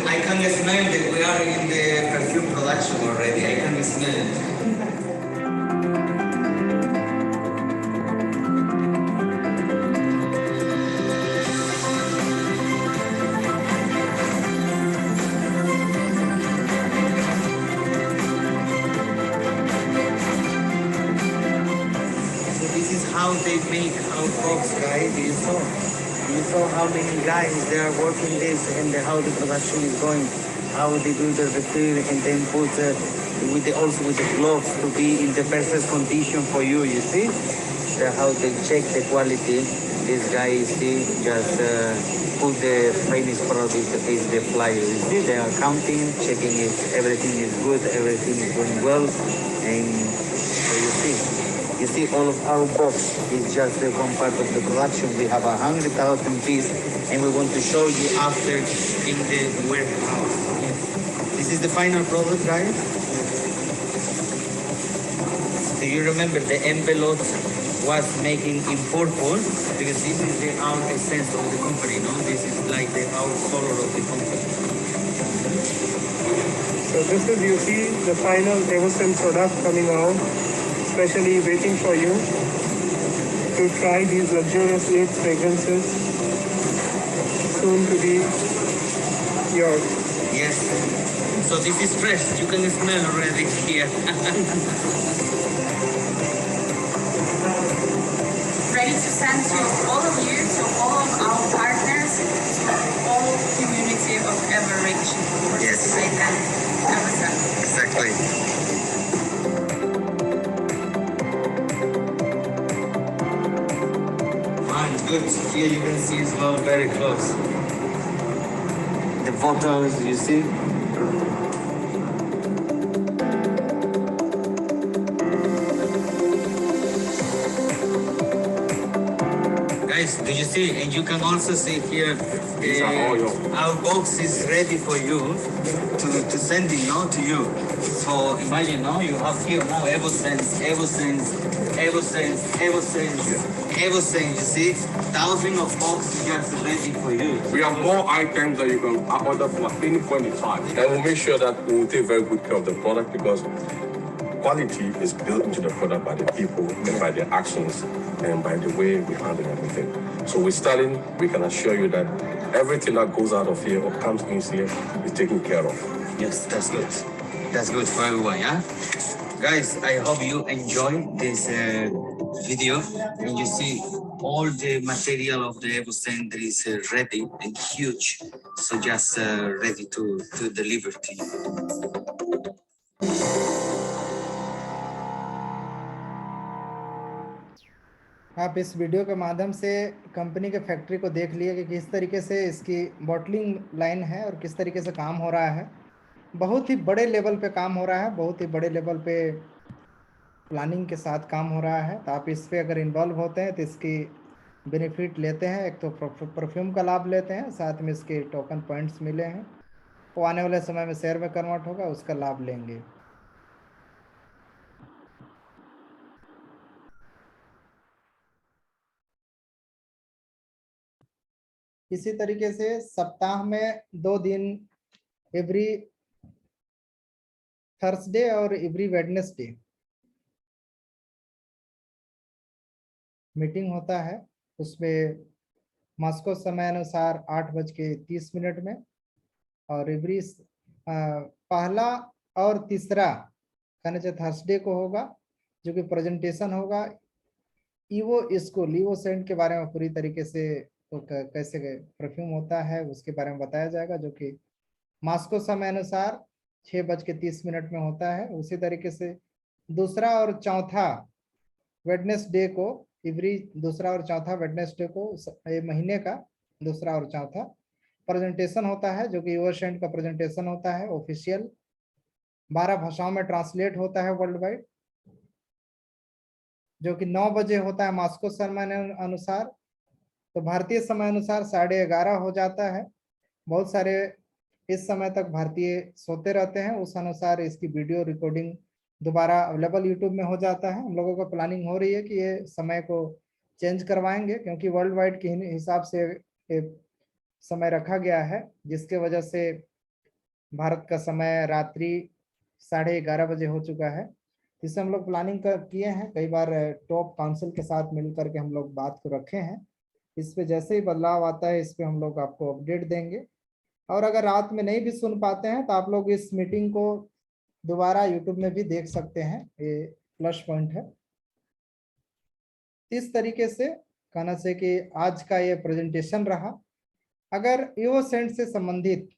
I can smell that we are in the perfume production already. I can smell it. So this is how they make our box, guys. You saw how many guys they are working this and how the production is going, how they do the refill and then put with also with the gloves to be in the perfect condition for you. You see how they check the quality. This guy is just put the finished product is the flyer. You see they are counting, checking if everything is good, everything is going well, and so you see all of our box is just one part of the production. We have 100,000 pieces, and we want to show you after in the warehouse. This is the final product, guys. Do you remember the envelope was making in purple? Because this is the our essence of the company, no? This is like the our color of the company. So this is, you see, the final EvoSense product coming out, especially waiting for you to try these luxurious 8 fragrances, soon to be yours. Yes. So this is fresh. You can smell already here. Ready to send to all of you, to all of our partners, to all community of Everage. Yes. Exactly. Fine, good. Here you can see as well very close. The photos you see. Guys, do you see? And you can also see here our box is ready for you to send it now to you. So imagine now you have here now EvoSense, you see? Thousands of boxes just ready for you. We have more items that you can order from at any point in time. And we'll make sure that we will take very good care of the product, because quality is built into the product by the people and by their actions and by the way we handle everything. So with Sterling, we can assure you that everything that goes out of here or comes in here is taken care of. Yes, that's good. That's good for everyone, yeah? Guys, I hope you enjoy this video and you see all the material of the EvoSense is ready and huge. So just ready to deliver to you. आप इस video के माध्यम से company के factory को देख लिए कि किस तरीके से इसकी बॉटलिंग लाइन है और किस तरीके से काम हो रहा है। बहुत ही बड़े लेवल पे काम हो रहा है, बहुत ही बड़े लेवल पे प्लानिंग के साथ काम हो रहा है। तो आप इस पे अगर इन्वॉल्व होते हैं तो इसकी बेनिफिट लेते हैं। एक तो परफ्यूम का लाभ लेते हैं, साथ में इसके टोकन पॉइंट्स मिले हैं, वो आने वाले समय में शेयर में कन्वर्ट होगा, उसका लाभ लेंगे। इसी तरीके से सप्ताह में 2 दिन, एवरी थर्सडे और एवरी वेडनेसडे मीटिंग होता है। उसमें मॉस्को समय अनुसार 8:30 में, और एवरी पहला और तीसरा कहना चाहिए थर्सडे को होगा, जो कि प्रेजेंटेशन होगा ईवो स्कूल, ईवो सेंट के बारे में पूरी तरीके से, तो कैसे परफ्यूम होता है उसके बारे में बताया जाएगा, जो कि मॉस्को समय अनुसार 6:30 में होता है। उसी तरीके से दूसरा और चौथा वेडनेसडे को, एवरी दूसरा और चौथा वेडनेसडे को ये महीने का दूसरा और चौथा प्रेजेंटेशन होता है, जो कि ईवो सेंट का प्रेजेंटेशन होता है ऑफिशियल, 12 भाषाओं में ट्रांसलेट होता है वर्ल्ड वाइड, जो कि 9 बजे होता है मॉस्को समय अनुसार। तो भारतीय समय अनुसार 11:30 हो जाता है। बहुत सारे इस समय तक भारतीय सोते रहते हैं, उस अनुसार इसकी वीडियो रिकॉर्डिंग दोबारा अवेलेबल यूट्यूब में हो जाता है। हम लोगों को प्लानिंग हो रही है कि ये समय को चेंज करवाएंगे, क्योंकि वर्ल्ड वाइड के हिसाब से समय रखा गया है, जिसके वजह से भारत का समय रात्रि 11:30 हो चुका है। इससे हम लोग प्लानिंग किए हैं, कई बार टॉप काउंसिल के साथ मिल करके हम लोग बात को रखे हैं। इस पे जैसे ही बदलाव आता है इस पे हम लोग आपको अपडेट देंगे। और अगर रात में नहीं भी सुन पाते हैं तो आप लोग इस मीटिंग को दोबारा यूट्यूब में भी देख सकते हैं, ये प्लस पॉइंट है। इस तरीके से कहना चाहिए कि आज का ये प्रेजेंटेशन रहा। अगर ईवो सेंट से संबंधित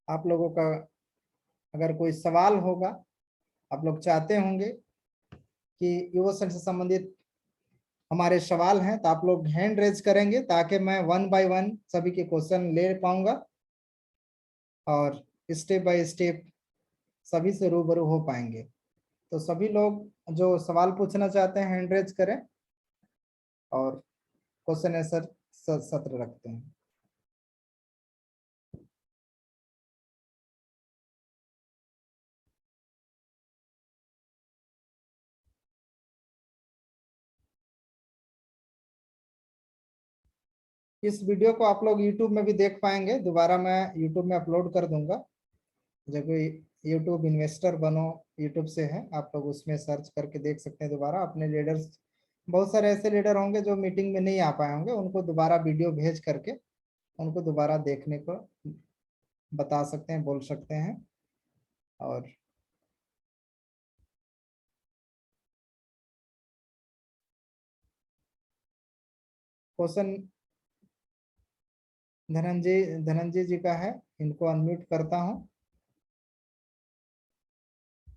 आप लोगों का अगर कोई सवाल होगा, आप लोग चाहते होंगे कि ईवो सेंट से संबंधित हमारे सवाल हैं, तो आप लोग हैंड रेज करेंगे ताकि मैं 1 बाय 1 सभी के क्वेश्चन ले पाऊंगा और स्टेप बाय स्टेप सभी से रूबरू हो पाएंगे। तो सभी लोग जो सवाल पूछना चाहते हैं हैंड रेज करें और क्वेश्चन आंसर सत्र रखते हैं। इस वीडियो को आप लोग YouTube में भी देख पाएंगे, दोबारा मैं YouTube में अपलोड कर दूंगा। जो कोई YouTube इन्वेस्टर बनो YouTube से है, आप लोग उसमें सर्च करके देख सकते हैं दोबारा अपने लीडर्स। बहुत सारे ऐसे लीडर होंगे जो मीटिंग में नहीं आ पाए होंगे, उनको दोबारा वीडियो भेज करके उनको दोबारा देखने को बता सकते हैं, बोल सकते हैं। और क्वेश्चन धनंजय जी का है, इनको अनम्यूट करता हूं।